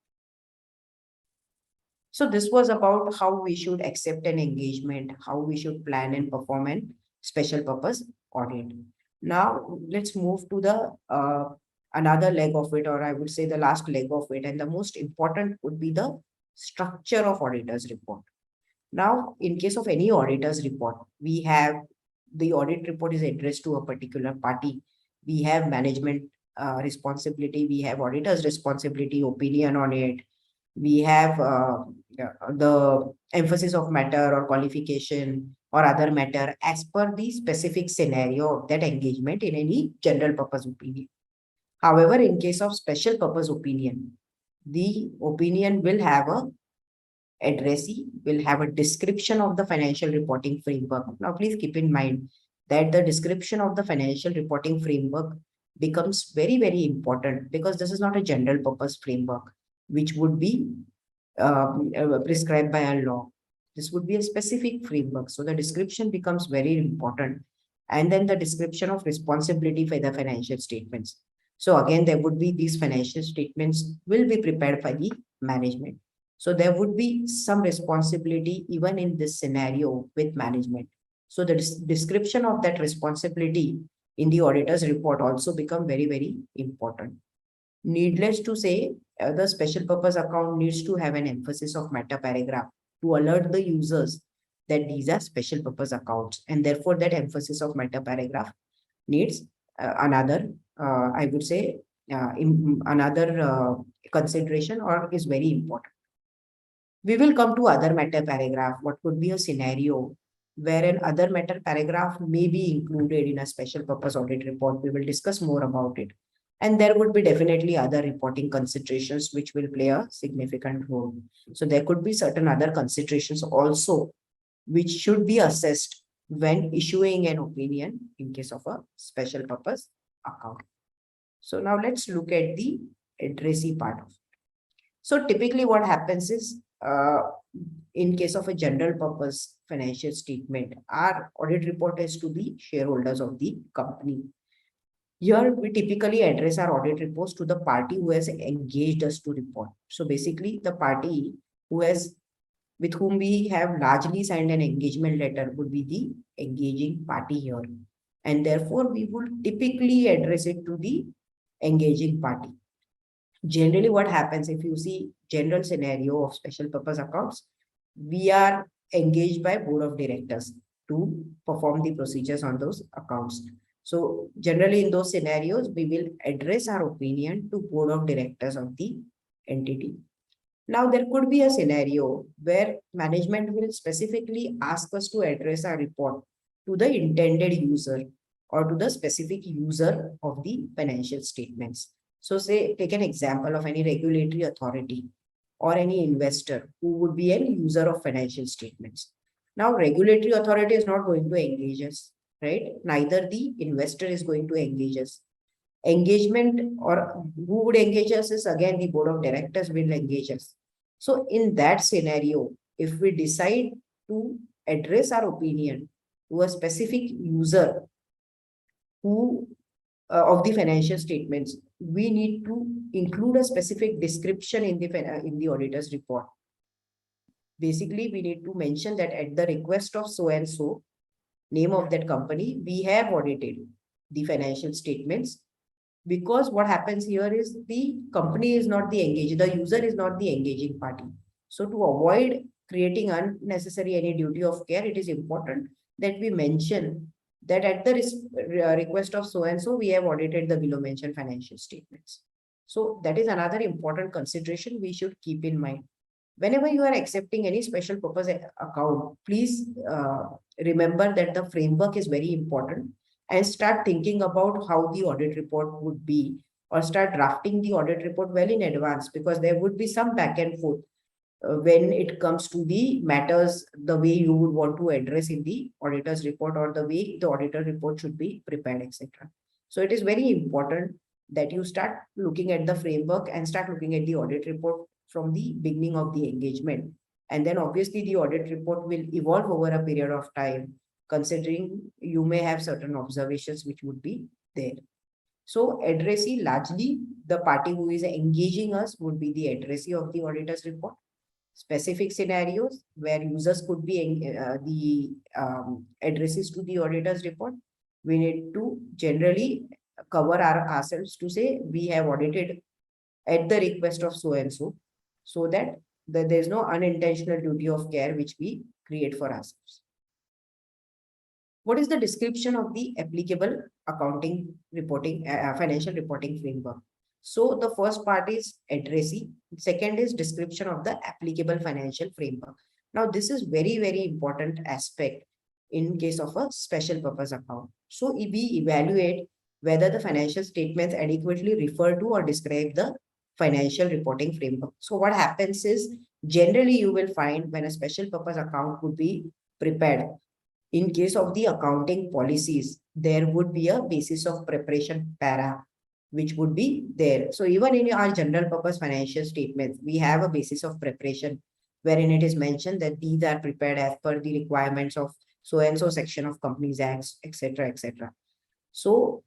So this was about how we should accept an engagement, how we should plan and perform an special purpose audit. Now let's move to the another leg of it, or I would say the last leg of it, and the most important would be the structure of auditor's report. Now, in case of any auditor's report, we have the audit report is addressed to a particular party. We have management responsibility, we have auditor's responsibility, opinion on it. We have the emphasis of matter or qualification or other matter as per the specific scenario of that engagement in any general purpose opinion. However, in case of special purpose opinion, the opinion will have a addressee, will have a description of the financial reporting framework. Now, please keep in mind that the description of the financial reporting framework becomes very, very important because this is not a general purpose framework, which would be prescribed by a law. This would be a specific framework. So the description becomes very important. And then the description of responsibility for the financial statements. So again, there would be these financial statements will be prepared by the management. So there would be some responsibility even in this scenario with management. So the description of that responsibility in the auditor's report also become very, very important. Needless to say, the special purpose account needs to have an emphasis of meta paragraph to alert the users that these are special purpose accounts, and therefore that emphasis of meta paragraph needs another, I would say, another consideration or is very important. We will come to other meta paragraph. What could be a scenario where an other meta paragraph may be included in a special purpose audit report? We will discuss more about it. And there would be definitely other reporting considerations which will play a significant role. So there could be certain other considerations also which should be assessed when issuing an opinion in case of a special purpose account. So now let's look at the addressee part of it. So typically what happens is in case of a general purpose financial statement, our audit report is to the shareholders of the company. Here we typically address our audit reports to the party who has engaged us to report. So basically the party who has with whom we have largely signed an engagement letter would be the engaging party here. And therefore we would typically address it to the engaging party. Generally what happens if you see general scenario of special purpose accounts, we are engaged by board of directors to perform the procedures on those accounts. So generally in those scenarios, we will address our opinion to board of directors of the entity. Now, there could be a scenario where management will specifically ask us to address our report to the intended user or to the specific user of the financial statements. So say, take an example of any regulatory authority or any investor who would be an user of financial statements. Now, regulatory authority is not going to engage us, right? Neither the investor is going to engage us. Engagement, or who would engage us, is again the board of directors will engage us. So in that scenario, if we decide to address our opinion to a specific user who of the financial statements, we need to include a specific description in the auditor's report. Basically, we need to mention that at the request of so and so, name of that company, we have audited the financial statements. Because what happens here is the company is not the engaged, the user is not the engaging party. So to avoid creating unnecessary any duty of care, it is important that we mention that at the request of so and so, we have audited the below mentioned financial statements. So that is another important consideration we should keep in mind. Whenever you are accepting any special purpose account, please remember that the framework is very important, and start thinking about how the audit report would be, or start drafting the audit report well in advance, because there would be some back and forth when it comes to the matters, the way you would want to address in the auditor's report, or the way the auditor report should be prepared, etc. So it is very important that you start looking at the framework and start looking at the audit report from the beginning of the engagement. And then obviously the audit report will evolve over a period of time, considering you may have certain observations which would be there. So addressee, largely the party who is engaging us would be the addressee of the auditor's report. Specific scenarios where users could be the addresses to the auditor's report, we need to generally cover ourselves to say we have audited at the request of so and so, so that there's no unintentional duty of care which we create for ourselves. What is the description of the applicable accounting reporting, financial reporting framework? So the first part is addressee. Second is description of the applicable financial framework. Now this is very, very important aspect in case of a special purpose account. So we evaluate whether the financial statements adequately refer to or describe the financial reporting framework. So what happens is, generally you will find when a special purpose account would be prepared, in case of the accounting policies, there would be a basis of preparation para, which would be there. So even in our general purpose financial statements, we have a basis of preparation wherein it is mentioned that these are prepared as per the requirements of so and so section of Companies Act, etc., etc. So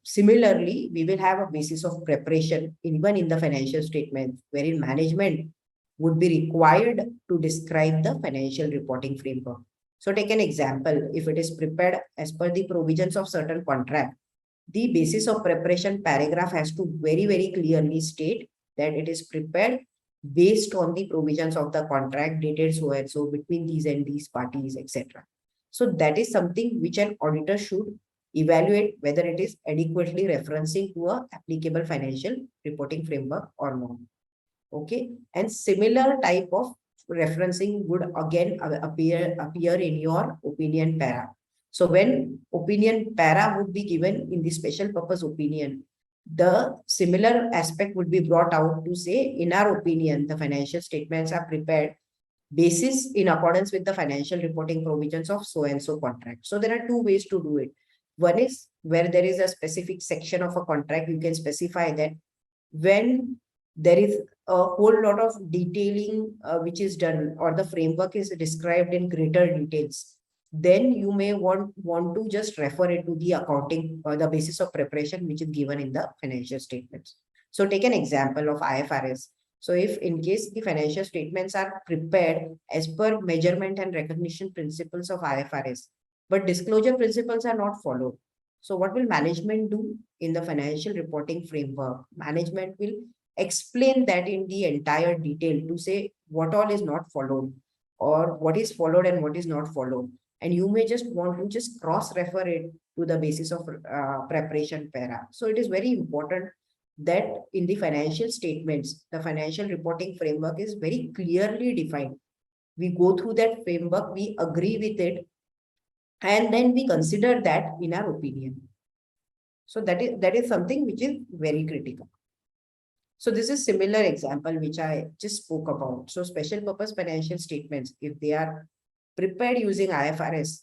similarly, we will have a basis of preparation even in the financial statements, wherein management would be required to describe the financial reporting framework. So take an example, if it is prepared as per the provisions of certain contract, the basis of preparation paragraph has to very, very clearly state that it is prepared based on the provisions of the contract dated so and so between these and these parties, etc. So that is something which an auditor should evaluate whether it is adequately referencing to a applicable financial reporting framework or not. Okay, and similar type of referencing would again appear in your opinion para. So when opinion para would be given in the special purpose opinion, the similar aspect would be brought out to say, in our opinion, the financial statements are prepared basis in accordance with the financial reporting provisions of so and so contract. So there are two ways to do it. One is where there is a specific section of a contract, you can specify that when there is a whole lot of detailing which is done, or the framework is described in greater details, then you may want to just refer it to the accounting or the basis of preparation which is given in the financial statements. So take an example of IFRS. So if in case the financial statements are prepared as per measurement and recognition principles of IFRS, but disclosure principles are not followed. So what will management do in the financial reporting framework? Management will explain that in the entire detail to say what all is not followed, or what is followed and what is not followed. And you may just want to just cross refer it to the basis of preparation para. So it is very important that in the financial statements, the financial reporting framework is very clearly defined. We go through that framework, we agree with it, and then we consider that in our opinion. So that is something which is very critical. So this is similar example which I just spoke about. So special purpose financial statements, if they are prepared using IFRS,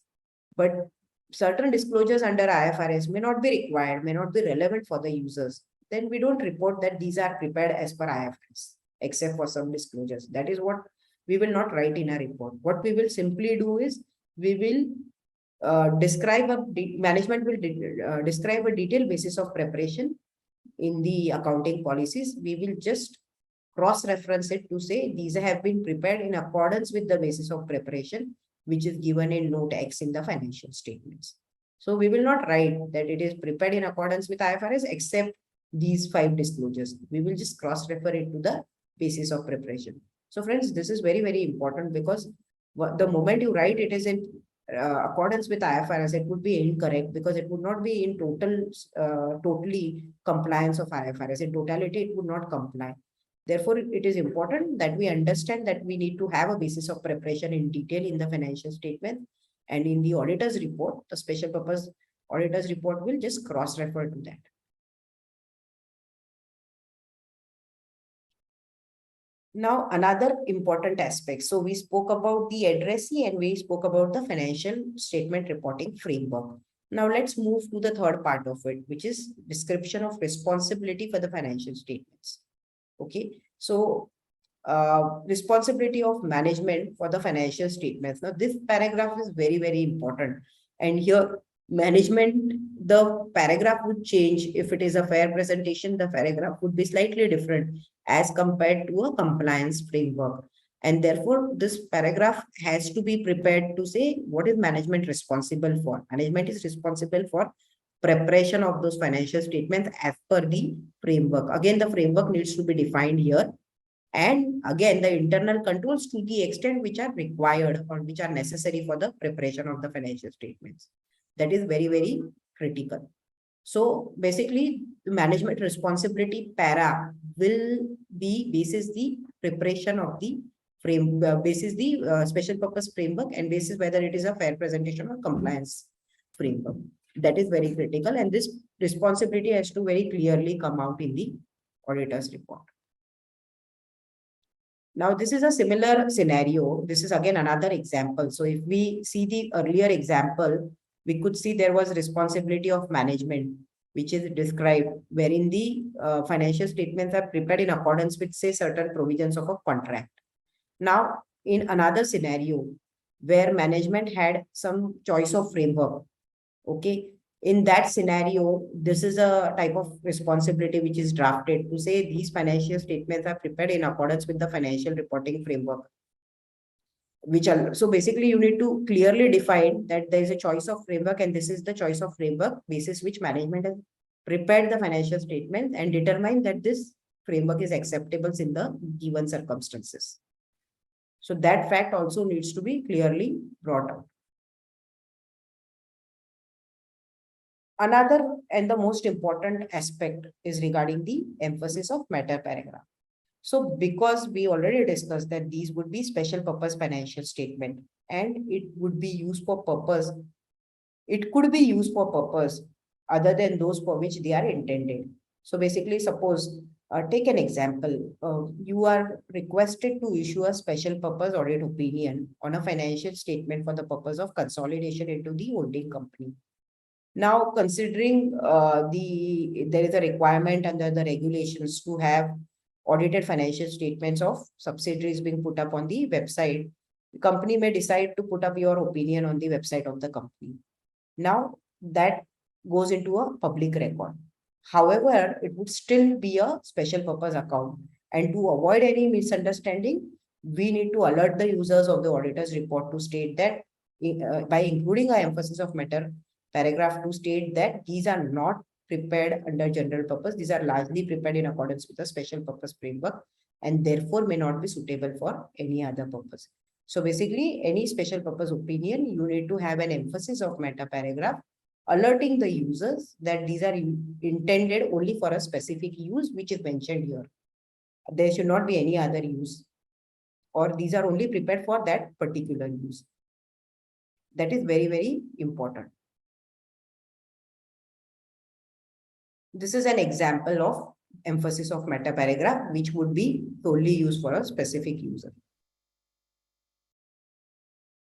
but certain disclosures under IFRS may not be required, may not be relevant for the users, then we don't report that these are prepared as per IFRS, except for some disclosures. That is what we will not write in a report. What we will simply do is we will management will describe a detailed basis of preparation in the accounting policies. We will just cross-reference it to say these have been prepared in accordance with the basis of preparation, which is given in note X in the financial statements. So we will not write that it is prepared in accordance with IFRS except these 5 disclosures. We will just cross-refer it to the basis of preparation. So friends, this is very, very important because the moment you write it is in accordance with IFRS, it would be incorrect because it would not be in totally compliance of IFRS. In totality, it would not comply. Therefore, it is important that we understand that we need to have a basis of preparation in detail in the financial statement, and in the auditor's report, the special purpose auditor's report will just cross-refer to that. Now, another important aspect. So we spoke about the addressee and we spoke about the financial statement reporting framework. Now let's move to the third part of it, which is description of responsibility for the financial statements. Okay, so responsibility of management for the financial statements. Now this paragraph is very, very important. And here management, the paragraph would change. If it is a fair presentation, the paragraph would be slightly different as compared to a compliance framework. And therefore, this paragraph has to be prepared to say what is management responsible for. Management is responsible for preparation of those financial statements as per the framework. Again, the framework needs to be defined here. And again, the internal controls to the extent which are required or which are necessary for the preparation of the financial statements. That is very, very critical. So basically, the management responsibility para will be basis the preparation of the basis the special purpose framework and basis whether it is a fair presentation or compliance framework. That is very critical, and this responsibility has to very clearly come out in the auditor's report. Now, this is a similar scenario. This is again another example. So if we see the earlier example, we could see there was responsibility of management, which is described wherein the financial statements are prepared in accordance with, say, certain provisions of a contract. Now, in another scenario where management had some choice of framework, okay, in that scenario, this is a type of responsibility which is drafted to say these financial statements are prepared in accordance with the financial reporting framework. So basically you need to clearly define that there is a choice of framework and this is the choice of framework basis which management has prepared the financial statement and determine that this framework is acceptable in the given circumstances. So that fact also needs to be clearly brought out. Another and the most important aspect is regarding the emphasis of matter paragraph. So because we already discussed that these would be special purpose financial statement and it would be used for purpose, it could be used for purpose other than those for which they are intended. So basically, suppose, take an example, you are requested to issue a special purpose audit opinion on a financial statement for the purpose of consolidation into the holding company. Now, considering there is a requirement under the regulations to have audited financial statements of subsidiaries being put up on the website, the company may decide to put up your opinion on the website of the company. Now, that goes into a public record. However, it would still be a special purpose account. And to avoid any misunderstanding, we need to alert the users of the auditor's report to state that by including an emphasis of matter paragraph to state that these are not prepared under general purpose. These are largely prepared in accordance with the special purpose framework and therefore may not be suitable for any other purpose. So basically, any special purpose opinion, you need to have an emphasis of meta paragraph alerting the users that these are intended only for a specific use, which is mentioned here. There should not be any other use, or these are only prepared for that particular use. That is very, very important. This is an example of emphasis of meta paragraph, which would be solely used for a specific user.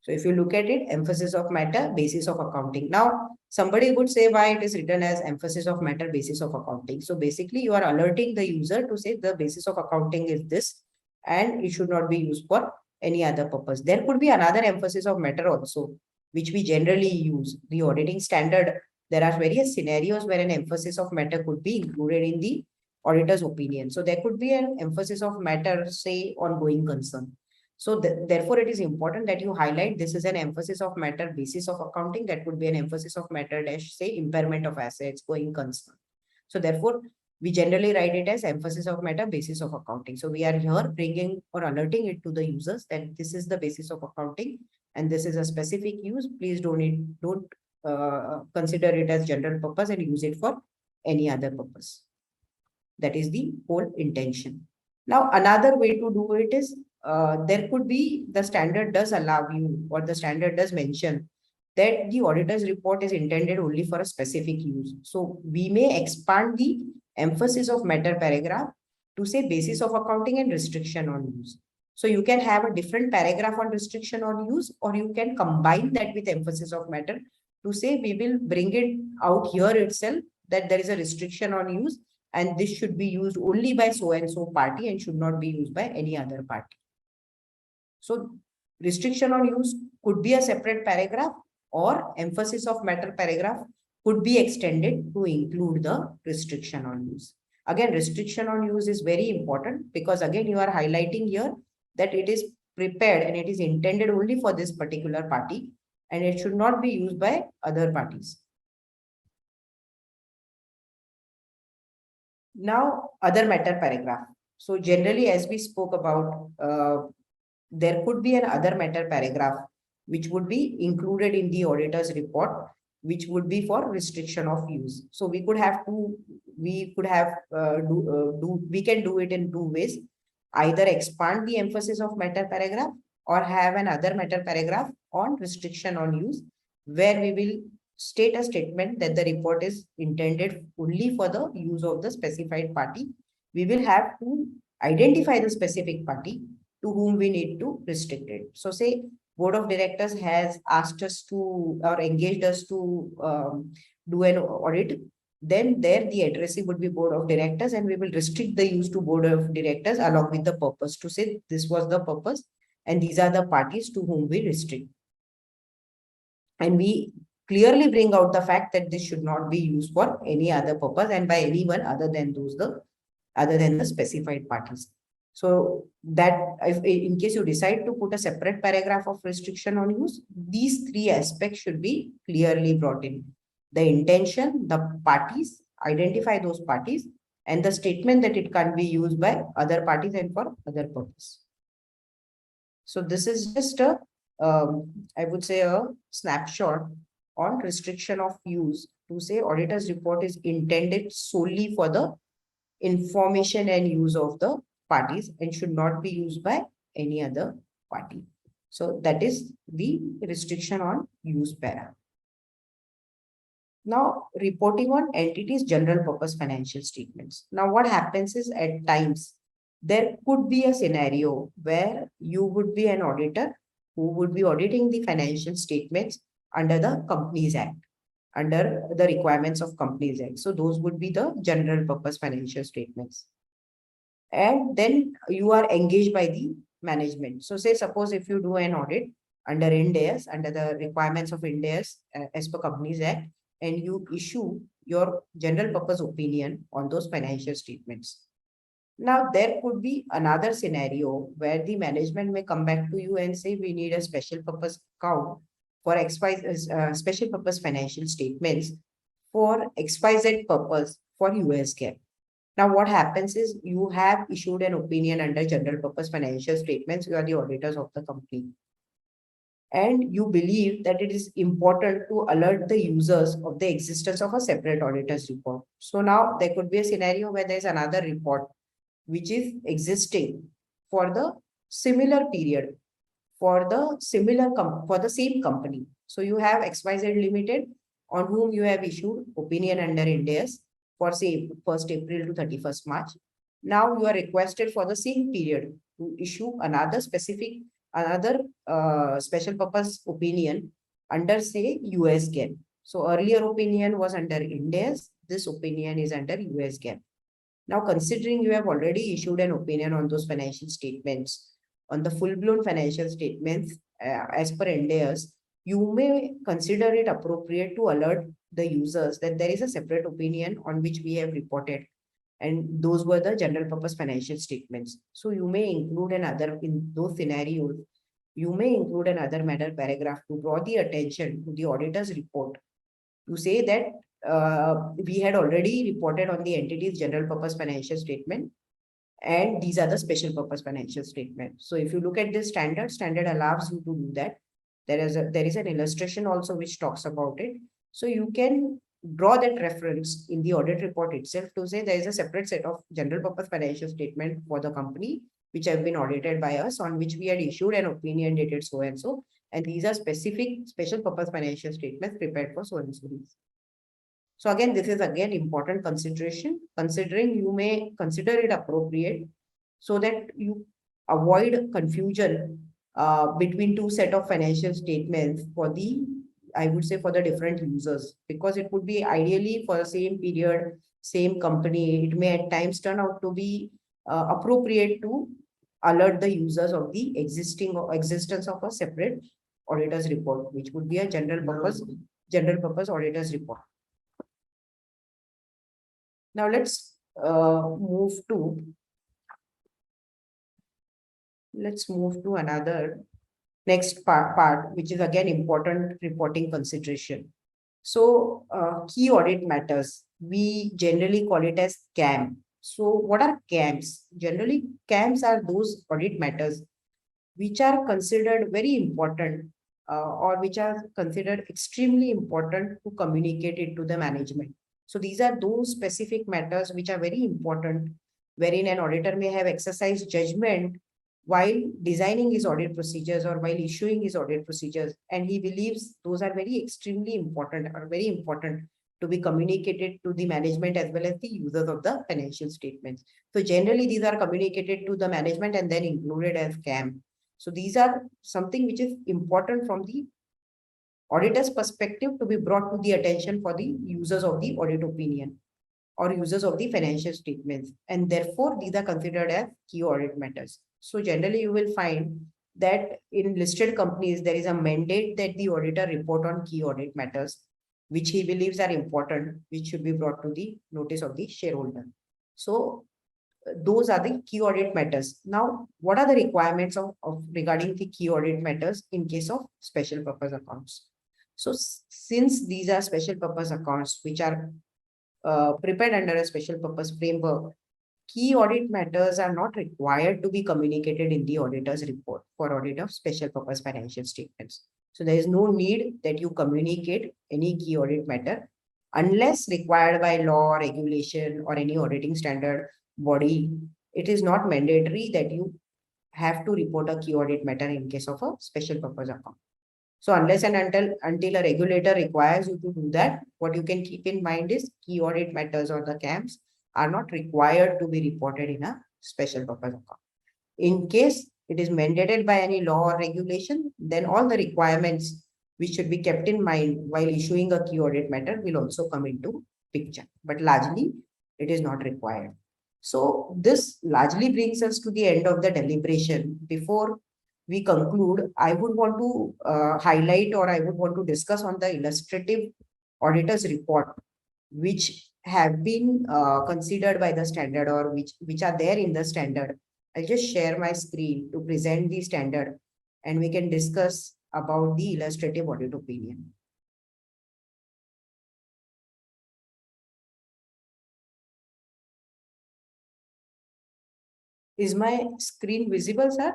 So if you look at it, emphasis of matter, basis of accounting. Now, somebody would say why it is written as emphasis of matter, basis of accounting. So basically, you are alerting the user to say the basis of accounting is this, and it should not be used for any other purpose. There could be another emphasis of matter also, which we generally use. The auditing standard, there are various scenarios where an emphasis of matter could be included in the auditor's opinion. So there could be an emphasis of matter, say, on going concern. So therefore, it is important that you highlight this is an emphasis of matter, basis of accounting. That would be an emphasis of matter dash, say, impairment of assets, going concern. So therefore, we generally write it as emphasis of matter, basis of accounting. So we are here bringing or alerting it to the users that this is the basis of accounting and this is a specific use. Please don't consider it as general purpose and use it for any other purpose. That is the whole intention. Now, another way to do it is there could be the standard does allow you or the standard does mention that the auditor's report is intended only for a specific use. So we may expand the emphasis of matter paragraph to say basis of accounting and restriction on use. So you can have a different paragraph on restriction on use, or you can combine that with emphasis of matter to say we will bring it out here itself that there is a restriction on use and this should be used only by so and so party and should not be used by any other party. So restriction on use could be a separate paragraph, or emphasis of matter paragraph could be extended to include the restriction on use. Again, restriction on use is very important because again, you are highlighting here that it is prepared and it is intended only for this particular party and it should not be used by other parties. Now, other matter paragraph. So generally, as we spoke about, there could be an other matter paragraph which would be included in the auditor's report, which would be for restriction of use. So we could have we can do it in two ways. Either expand the emphasis of matter paragraph or have another matter paragraph on restriction on use, where we will state a statement that the report is intended only for the use of the specified party. We will have to identify the specific party to whom we need to restrict it. So say board of directors has asked us to or engaged us to do an audit, then there the addressee would be board of directors and we will restrict the use to board of directors along with the purpose to say this was the purpose and these are the parties to whom we restrict. And we clearly bring out the fact that this should not be used for any other purpose and by anyone other than the specified parties. So that if in case you decide to put a separate paragraph of restriction on use, these three aspects should be clearly brought in. The intention, the parties, identify those parties, and the statement that it can be used by other parties and for other purpose. So this is just I would say a snapshot on restriction of use to say auditor's report is intended solely for the information and use of the parties and should not be used by any other party. So that is the restriction on use para. Now, reporting on entities' general purpose financial statements. Now, what happens is at times there could be a scenario where you would be an auditor who would be auditing the financial statements under the Companies Act, under the requirements of Companies Act. So those would be the general purpose financial statements. And then you are engaged by the management. So say suppose if you do an audit under Ind AS, under the requirements of Ind AS as per Companies Act, and you issue your general purpose opinion on those financial statements. Now, there could be another scenario where the management may come back to you and say, we need a special purpose account for XYZ, special purpose financial statements for XYZ purpose for US GAAP. Now, what happens is you have issued an opinion under general purpose financial statements. You are the auditors of the company. and you believe that it is important to alert the users of the existence of a separate auditor's report. So now there could be a scenario where there's another report which is existing for the similar period, for the for the same company. So you have XYZ Limited on whom you have issued opinion under Ind AS for say 1st April to 31st March. Now you are requested for the same period to issue another special purpose opinion under say US GAAP. So earlier opinion was under Ind AS, this opinion is under US GAAP. Now, considering you have already issued an opinion on those financial statements, on the full-blown financial statements, as per Ind AS, you may consider it appropriate to alert the users that there is a separate opinion on which we have reported, and those were the general purpose financial statements. So you may include another in those scenarios. You may include another matter paragraph to draw the attention to the auditor's report to say that we had already reported on the entity's general purpose financial statement, and these are the special purpose financial statement. So if you look at this standard allows you to do that. There is an illustration also which talks about it. So you can draw that reference in the audit report itself to say there is a separate set of general purpose financial statement for the company which have been audited by us, on which we had issued an opinion dated so and so, and these are specific special purpose financial statements prepared for so and so reason. So again, this is again important consideration, considering you may consider it appropriate so that you avoid confusion between two set of financial statements for the, I would say, for the different users, because it would be ideally for the same period, same company, it may at times turn out to be appropriate to alert the users of the existence of a separate auditor's report, which would be a general purpose auditor's report. Now let's move to another next part, which is again important reporting consideration. So key audit matters, we generally call it as CAM. So what are CAMs? Generally, CAMs are those audit matters which are considered very important or which are considered extremely important to communicate it to the management. So these are those specific matters which are very important, wherein an auditor may have exercised judgment while designing his audit procedures or while issuing his audit procedures, and he believes those are very extremely important or very important to be communicated to the management as well as the users of the financial statements. So generally these are communicated to the management and then included as CAM. So these are something which is important from the auditor's perspective to be brought to the attention for the users of the audit opinion or users of the financial statements. And therefore, these are considered as key audit matters. So generally, you will find that in listed companies, there is a mandate that the auditor report on key audit matters, which he believes are important, which should be brought to the notice of the shareholder. So those are the key audit matters. Now, what are the requirements of regarding the key audit matters in case of special purpose accounts? So since these are special purpose accounts which are prepared under a special purpose framework, key audit matters are not required to be communicated in the auditor's report for audit of special purpose financial statements. So there is no need that you communicate any key audit matter unless required by law, regulation, or any auditing standard body. It is not mandatory that you have to report a key audit matter in case of a special purpose account. So unless and until a regulator requires you to do that, what you can keep in mind is key audit matters or the CAMs are not required to be reported in a special purpose account. In case it is mandated by any law or regulation, then all the requirements which should be kept in mind while issuing a key audit matter will also come into picture. But largely, it is not required. So this largely brings us to the end of the deliberation. Before we conclude, I would want to highlight or I would want to discuss on the illustrative auditor's report, which have been considered by the standard or which are there in the standard. I'll just share my screen to present the standard and we can discuss about the illustrative audit opinion. Is my screen visible, sir?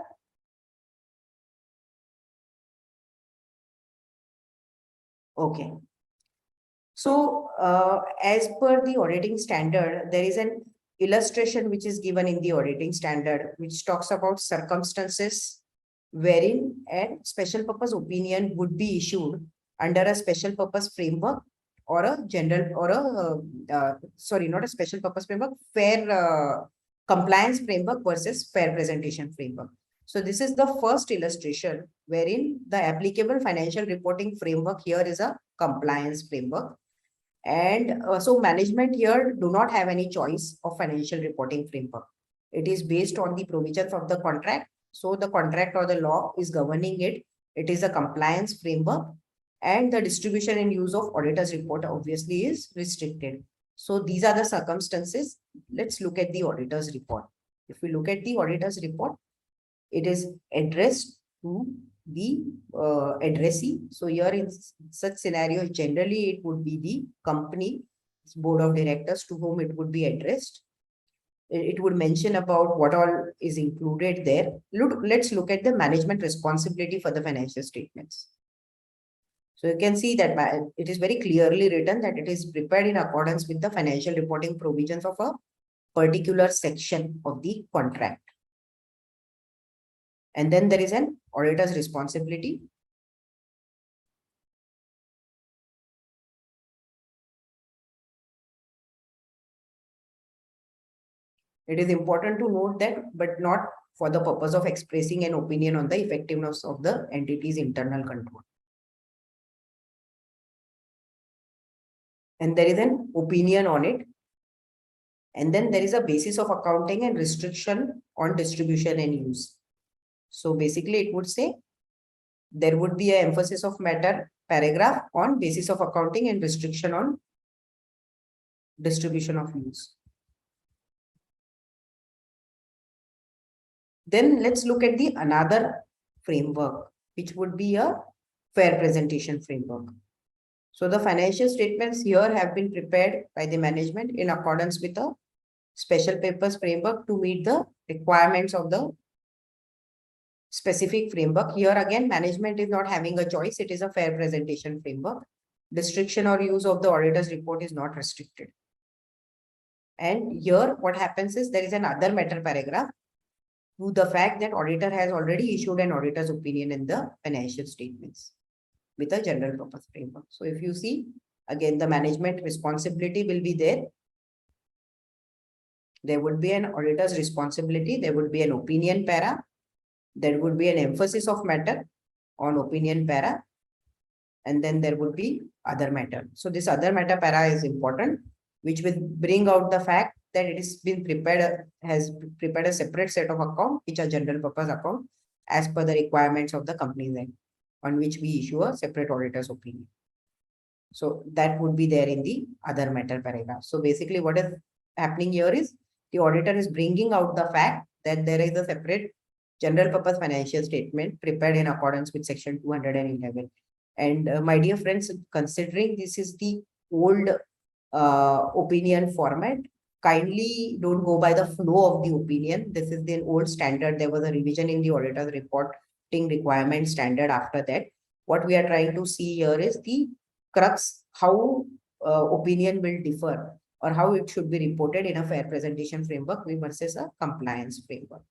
Okay. So, as per the auditing standard, there is an illustration which is given in the auditing standard, which talks about circumstances wherein a special purpose opinion would be issued under a special purpose framework or a general or sorry, not a special purpose framework, fair compliance framework versus fair presentation framework. So this is the first illustration wherein the applicable financial reporting framework here is a compliance framework. And so management here do not have any choice of financial reporting framework. It is based on the provisions of the contract. So the contract or the law is governing it. It is a compliance framework, and the distribution and use of auditor's report obviously is restricted. So these are the circumstances. Let's look at the auditor's report. If we look at the auditor's report, it is addressed to the addressee. So here in such scenarios, generally it would be the company board of directors to whom it would be addressed. It would mention about what all is included there. Let's look at the management responsibility for the financial statements. So you can see that it is very clearly written that it is prepared in accordance with the financial reporting provisions of a particular section of the contract. And then there is an auditor's responsibility. It is important to note that, but not for the purpose of expressing an opinion on the effectiveness of the entity's internal control. And there is an opinion on it. And then there is a basis of accounting and restriction on distribution and use. So basically it would say there would be an emphasis of matter paragraph on basis of accounting and restriction on distribution of use. Then let's look at the another framework, which would be a fair presentation framework. So the financial statements here have been prepared by the management in accordance with a special papers framework to meet the requirements of the specific framework. Here again, management is not having a choice. It is a fair presentation framework. Restriction or use of the auditor's report is not restricted. And here what happens is there is an other matter paragraph to the fact that auditor has already issued an auditor's opinion in the financial statements with a general purpose framework. So if you see, again, the management responsibility will be there. There would be an auditor's responsibility. There would be an opinion para. There would be an emphasis of matter on opinion para. And then there would be other matter. So this other matter para is important, which will bring out the fact that it has been prepared, has prepared a separate set of account, which are general purpose account, as per the requirements of the Companies Act, on which we issue a separate auditor's opinion. So that would be there in the other matter paragraph. So basically what is happening here is the auditor is bringing out the fact that there is a separate general purpose financial statement prepared in accordance with section 211. And my dear friends, considering this is the old opinion format, kindly don't go by the flow of the opinion. This is the old standard. There was a revision in the auditor's reporting requirement standard after that. What we are trying to see here is the crux, how opinion will differ or how it should be reported in a fair presentation framework versus a compliance framework.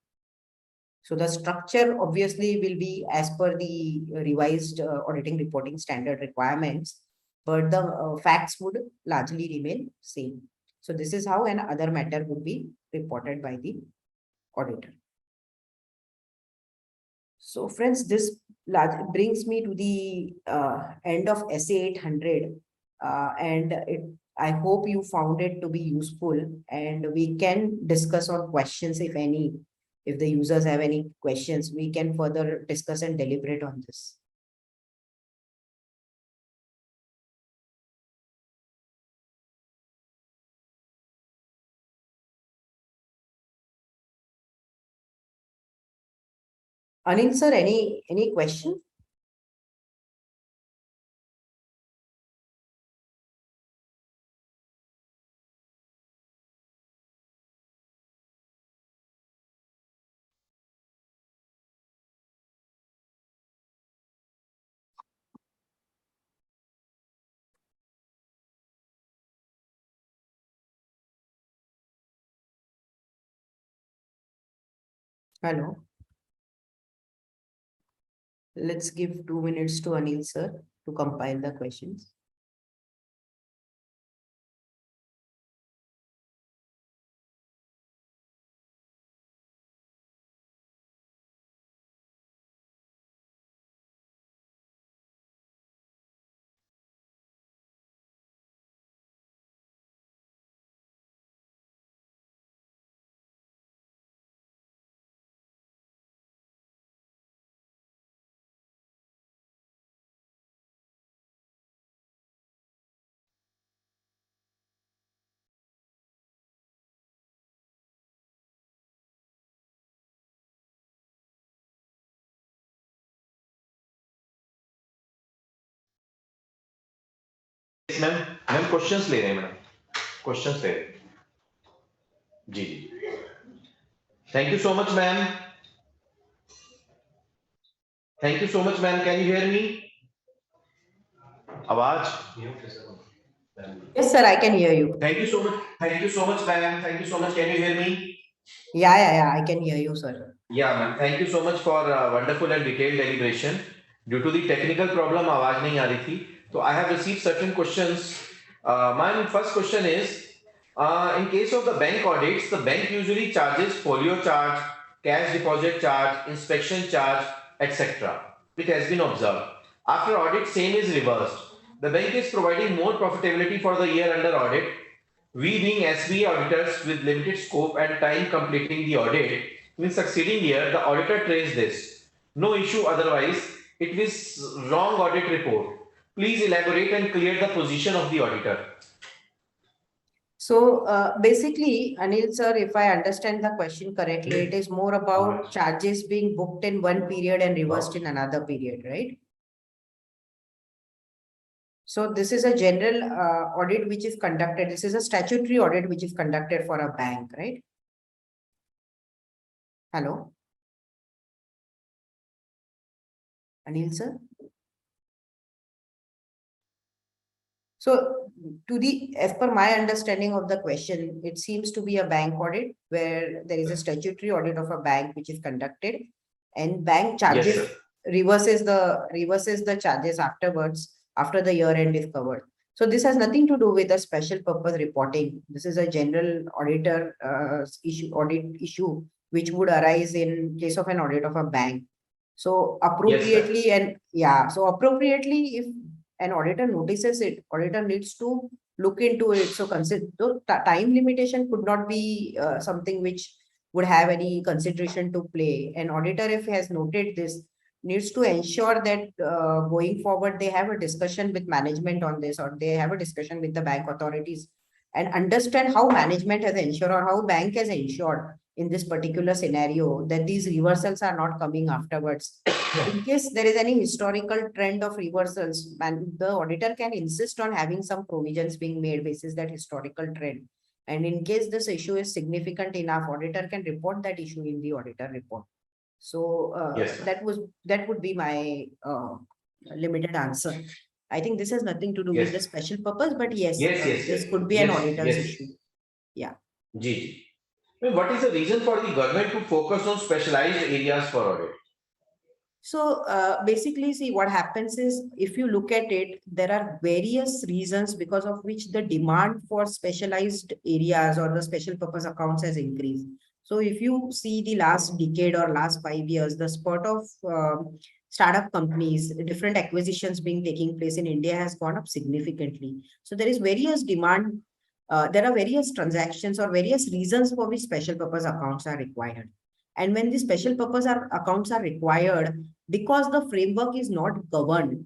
So the structure obviously will be as per the revised auditing reporting standard requirements, but the facts would largely remain same. So this is how an other matter would be reported by the auditor. So friends, this brings me to the end of SA 800, and I hope you found it to be useful, and we can discuss on questions if any. If the users have any questions, we can further discuss and deliberate on this. Anil sir, any question? Hello. Let's give 2 minutes to Anil sir to compile the questions. Yes, ma'am ma'am questions ले रहे हैं madam questions ले रहे हैं जी जी thank you so much ma'am thank you so much ma'am can you hear me आवाज Yes, sir, I can hear you. Thank you so much ma'am thank you so much can you hear me Yeah, I can hear you, sir. Yeah, ma'am. Thank you so much for wonderful and detailed deliberation. Due to the technical problem, आवाज नहीं आ रही थी. So I have received certain questions. My first question is, in case of the bank audits, the bank usually charges folio charge, cash deposit charge, inspection charge, etc. It has been observed. After audit, same is reversed. The bank is providing more profitability for the year under audit. We being SBA auditors with limited scope and time completing the audit, in succeeding year, the auditor traced this. No issue otherwise, it is wrong audit report. Please elaborate and clear the position of the auditor. So basically, Anil sir, if I understand the question correctly, it is more about charges being booked in one period and reversed in another period, right? So this is a general audit which is conducted. This is a statutory audit which is conducted for a bank, right? Hello, Anil sir. So as per my understanding of the question, it seems to be a bank audit where there is a statutory audit of a bank which is conducted and bank charges Yes, sir. reverses the charges afterwards after the year end is covered. So this has nothing to do with the special purpose reporting. This is a general auditor audit issue which would arise in case of an audit of a bank. So appropriately so appropriately if an auditor notices it, auditor needs to look into it. So consider time limitation could not be something which would have any consideration to play. An auditor, if he has noted this, needs to ensure that going forward they have a discussion with management on this, or they have a discussion with the bank authorities and understand how management has ensured or how bank has ensured in this particular scenario that these reversals are not coming afterwards. In case there is any historical trend of reversals, and the auditor can insist on having some provisions being made basis that historical trend. And in case this issue is significant enough, auditor can report that issue in the auditor report. So Yes, that would be my limited answer. I think this has nothing to do with the yes, special purpose, but yes, yes, this could be an yes, auditor's yes. issue. Yeah. Ji. What is the reason for the government to focus on specialized areas for audit? So basically, see what happens is if you look at it, there are various reasons because of which the demand for specialized areas or the special purpose accounts has increased. So if you see the last decade or last 5 years, the spurt of startup companies, different acquisitions being taking place in India has gone up significantly. So there is various demand. There are various transactions or various reasons for which special purpose accounts are required. And when the special purpose accounts are required, because the framework is not governed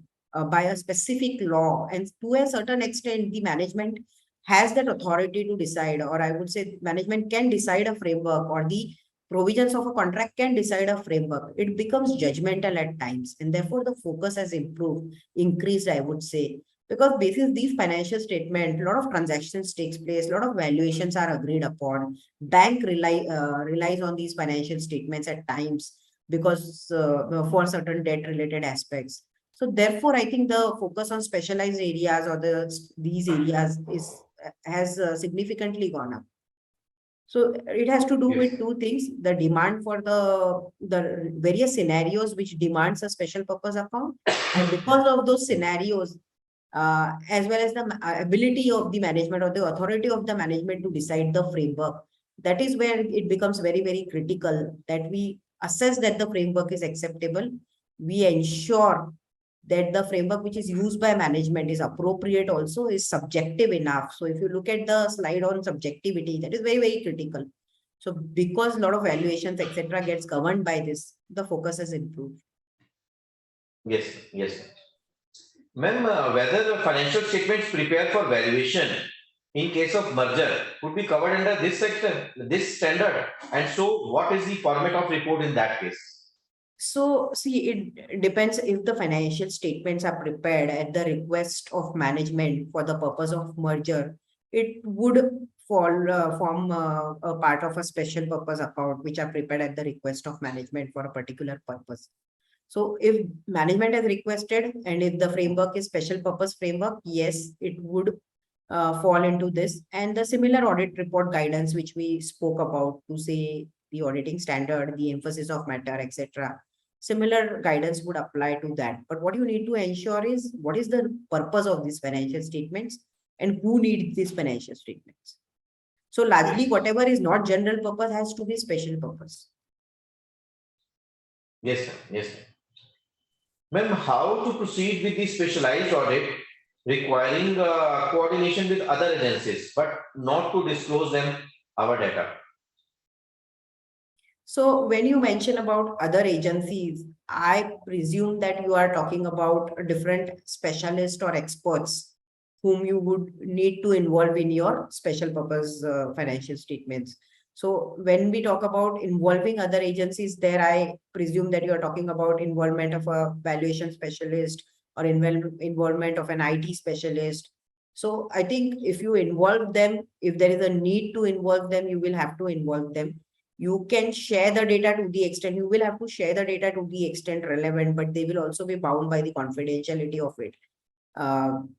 by a specific law, and to a certain extent, the management has that authority to decide, or I would say management can decide a framework, or the provisions of a contract can decide a framework. It becomes judgmental at times, and therefore the focus has increased, I would say. Because basis these financial statements, a lot of transactions takes place, a lot of valuations are agreed upon. Bank relies on these financial statements at times because for certain debt related aspects. So therefore, I think the focus on specialized areas or these areas is has significantly gone up. So it has to do with Yes. two things: the demand for the various scenarios which demands a special purpose account, and because of those scenarios, as well as the ability of the management or the authority of the management to decide the framework. That is where it becomes very, very critical that we assess that the framework is acceptable. We ensure that the framework which is used by management is appropriate, also is subjective enough. So if you look at the slide on subjectivity, that is very, very critical. So because a lot of valuations, etc., gets governed by this, the focus has improved. Yes. Yes. Ma'am, whether the financial statements prepared for valuation in case of merger would be covered under this section, this standard, and so what is the format of report in that case? So, see, it depends if the financial statements are prepared at the request of management for the purpose of merger, it would form a part of a special purpose account, which are prepared at the request of management for a particular purpose. So, if management has requested and if the framework is special purpose framework, yes, it would fall into this. And the similar audit report guidance, which we spoke about to say the auditing standard, the emphasis of matter, etc. Similar guidance would apply to that. But what you need to ensure is what is the purpose of these financial statements and who needs these financial statements. So largely, Yes. whatever is not general purpose has to be special purpose. Yes, sir. Yes, sir. Ma'am, how to proceed with the specialized audit requiring coordination with other agencies, but not to disclose them our data? So when you mention about other agencies, I presume that you are talking about different specialists or experts whom you would need to involve in your special purpose financial statements. So when we talk about involving other agencies, there I presume that you are talking about involvement of a valuation specialist or involvement of an IT specialist. So I think if you involve them, if there is a need to involve them, you will have to involve them. You can share the data to the extent you will have to share the data to the extent relevant, but they will also be bound by the confidentiality of it.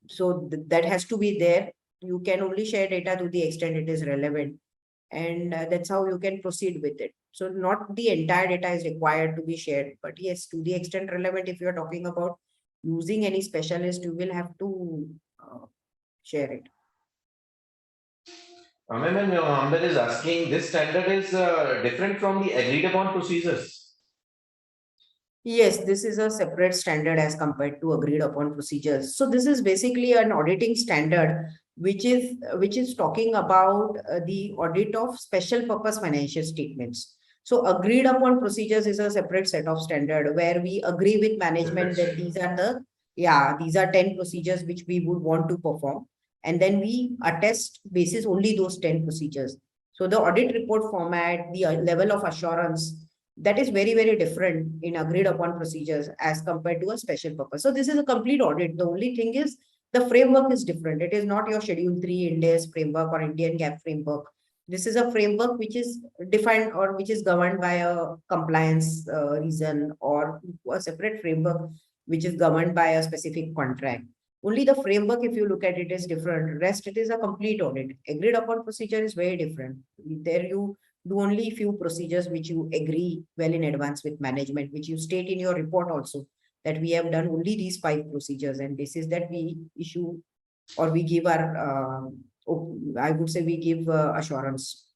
So that has to be there. You can only share data to the extent it is relevant, and that's how you can proceed with it. So not the entire data is required to be shared, but yes, to the extent relevant, if you are talking about using any specialist, you will have to share it. Ma'am, Amber is asking, this standard is different from the agreed upon procedures. Yes, this is a separate standard as compared to agreed upon procedures. So this is basically an auditing standard, which is talking about the audit of special purpose financial statements. So agreed upon procedures is a separate set of standard where we agree with management Separate that standard. these are these are 10 procedures which we would want to perform. And then we attest basis only those 10 procedures. So the audit report format, the level of assurance, that is very, very different in agreed upon procedures as compared to a special purpose. So this is a complete audit. The only thing is the framework is different. It is not your Schedule 3 India's framework or Indian GAAP framework. This is a framework which is defined or which is governed by a compliance reason, or a separate framework which is governed by a specific contract. Only the framework, if you look at it, is different. Rest, it is a complete audit. Agreed upon procedure is very different. There you do only few procedures which you agree well in advance with management, which you state in your report also that we have done only these 5 procedures, and this is that we issue or we give our, I would say we give assurance.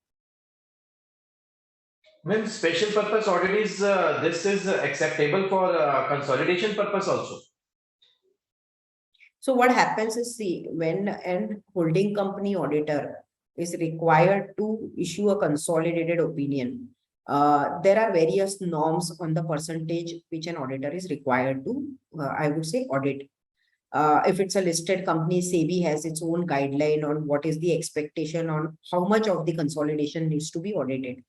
Ma'am, special purpose audit is this is acceptable for consolidation purpose also. So what happens is, see, when an holding company auditor is required to issue a consolidated opinion, there are various norms on the percentage which an auditor is required to, I would say, audit. If it's a listed company, SEBI has its own guideline on what is the expectation on how much of the consolidation needs to be audited.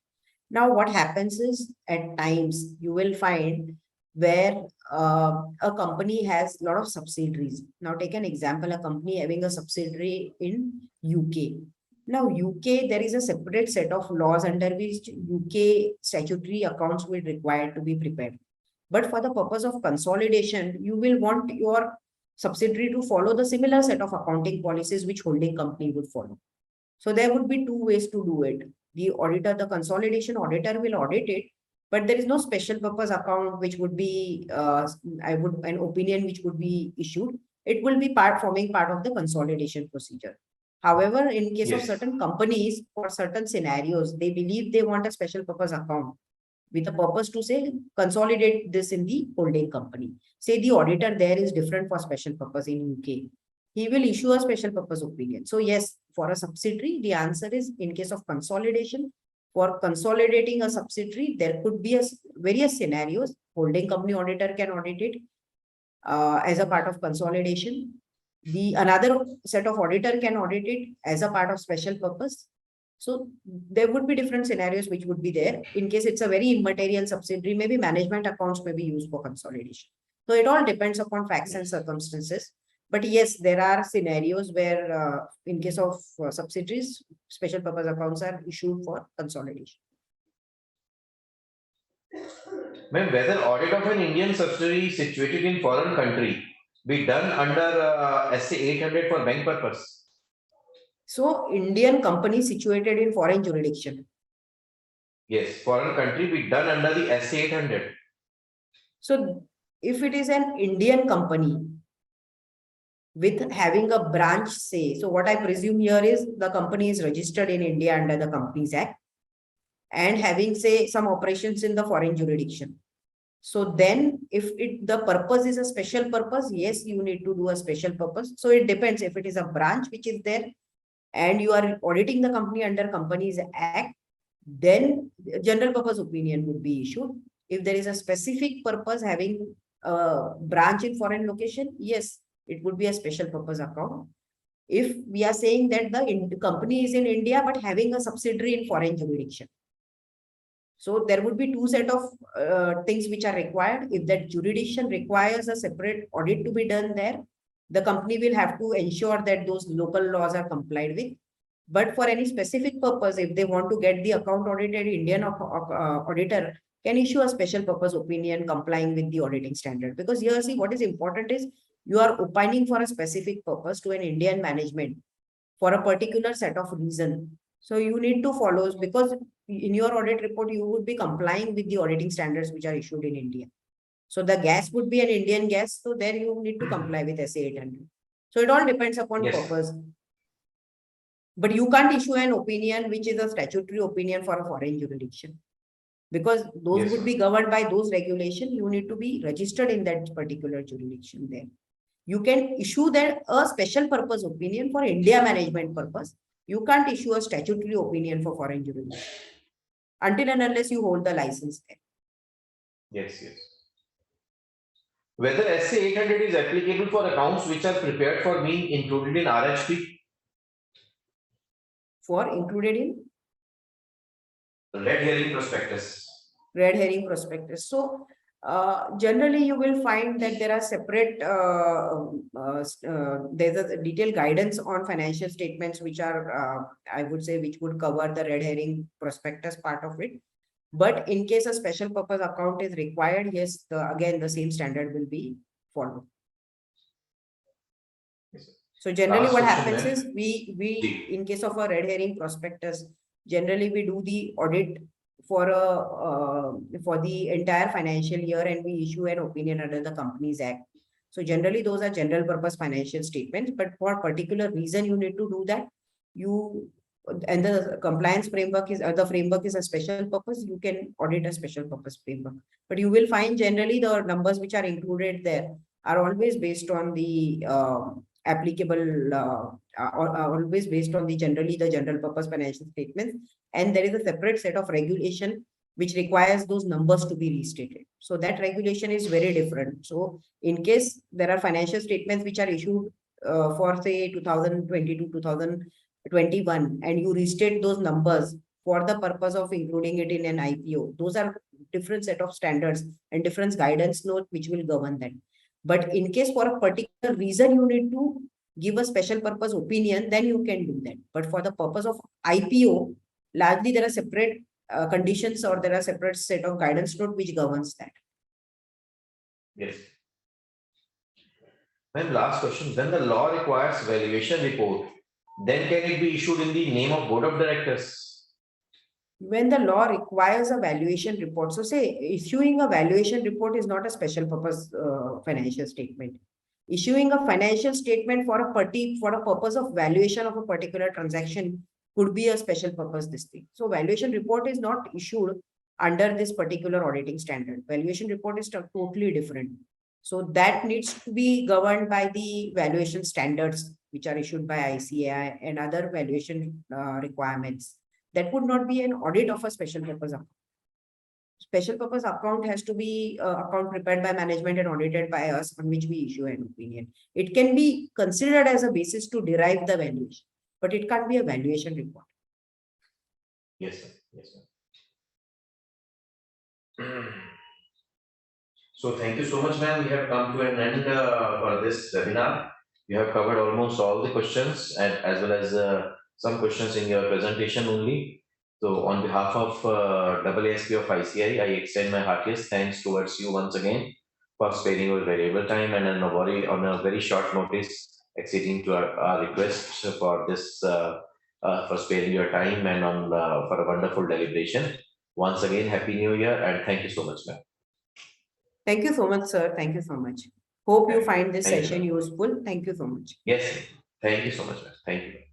Now, what happens is at times you will find where a company has a lot of subsidiaries. Now, take an example, a company having a subsidiary in UK. Now, UK, there is a separate set of laws under which UK statutory accounts will require to be prepared. But for the purpose of consolidation, you will want your subsidiary to follow the similar set of accounting policies which holding company would follow. So there would be two ways to do it. the auditor, the consolidation auditor will audit it, but there is no special purpose account which would be, an opinion which would be issued. It will be forming part of the consolidation procedure. However, in case of Yes. certain companies, for certain scenarios, they believe they want a special purpose account with a purpose to say consolidate this in the holding company. Say the auditor there is different for special purpose in UK. He will issue a special purpose opinion. So yes, for a subsidiary, the answer is in case of consolidation, for consolidating a subsidiary, there could be various scenarios. Holding company auditor can audit it as a part of consolidation. The another set of auditor can audit it as a part of special purpose. So there would be different scenarios which would be there. In case it's a very immaterial subsidiary, maybe management accounts may be used for consolidation. So it all depends upon facts and circumstances. But yes, there are scenarios where in case of subsidiaries, special purpose accounts are issued for consolidation. Ma'am, whether audit of an Indian subsidiary situated in foreign country be done under SA 800 for bank purpose? So Indian company situated in foreign jurisdiction. Yes, foreign country be done under the SA 800. So if it is an Indian company with having a branch, say, so what I presume here is the company is registered in India under the Companies Act and having, say, some operations in the foreign jurisdiction. So then if the purpose is a special purpose, yes, you need to do a special purpose. So it depends if it is a branch which is there and you are auditing the company under Companies Act, then general purpose opinion would be issued. If there is a specific purpose having a branch in foreign location, yes, it would be a special purpose account. If we are saying that the company is in India but having a subsidiary in foreign jurisdiction, so there would be two set of things which are required. If that jurisdiction requires a separate audit to be done there, the company will have to ensure that those local laws are complied with. But for any specific purpose, if they want to get the account audited, Indian auditor can issue a special purpose opinion complying with the auditing standard. Because here, see, what is important is you are opining for a specific purpose to an Indian management for a particular set of reason. So you need to follow, because in your audit report, you would be complying with the auditing standards which are issued in India. So the gas would be an Indian gas. So there you need to comply with SA 800. So it all depends upon Yes. purpose. But you can't issue an opinion which is a statutory opinion for a foreign jurisdiction, because those Yes. would be governed by those regulations. You need to be registered in that particular jurisdiction there. You can issue that a special purpose opinion for India management purpose. You can't issue a statutory opinion for foreign jurisdiction until and unless you hold the license there. Yes, yes. Whether SA 800 is applicable for accounts which are prepared for being included in RHP? For included in Red herring prospectus. red herring prospectus. So generally you will find that there are separate, there's a detailed guidance on financial statements which are, I would say, which would cover the red herring prospectus part of it. But in case a special purpose account is required, yes, again, the same standard will be followed. Yes, so generally last what question, happens ma'am. is we in case of a red herring prospectus, generally we do the audit for for the entire financial year and we issue an opinion under the Companies Act. So generally those are general purpose financial statements, but for particular reason you need to do that. And the compliance framework is the framework is a special purpose. You can audit a special purpose framework, but you will find generally the numbers which are included there are always based on the applicable always based on the general purpose financial statements, and there is a separate set of regulation which requires those numbers to be restated. So that regulation is very different. So in case there are financial statements which are issued for say 2022 2021 and you restate those numbers for the purpose of including it in an IPO, those are different set of standards and different guidance note which will govern that. But in case for a particular reason you need to give a special purpose opinion, then you can do that. But for the purpose of IPO, largely there are separate conditions or there are separate set of guidance note which governs that. Yes. Then last question, when the law requires valuation report, then can it be issued in the name of board of directors? when the law requires a valuation report. So say issuing a valuation report is not a special purpose financial statement. Issuing a financial statement for a purpose of valuation of a particular transaction could be a special purpose this thing. So valuation report is not issued under this particular auditing standard. Valuation report is totally different. So that needs to be governed by the valuation standards which are issued by ICAI and other valuation requirements. That would not be an audit of a special purpose account. Special purpose account has to be account prepared by management and audited by us, on which we issue an opinion. It can be considered as a basis to derive the valuation, but it can't be a valuation report. Yes, sir. Yes, sir. So thank you so much, ma'am. We have come to an end for this webinar. You have covered almost all the questions and as well as some questions in your presentation only. So on behalf of AASP of ICI, I extend my heartiest thanks towards you once again for sparing your valuable time and on a very short notice acceding to our request for this for sparing your time and on for a wonderful deliberation. Once again, Happy New Year and thank you so much, ma'am. Thank you so much, sir. Thank you so much. Hope you find this Thank you, session ma'am. useful. Thank you so much. Yes, thank you so much, ma'am. Thank you.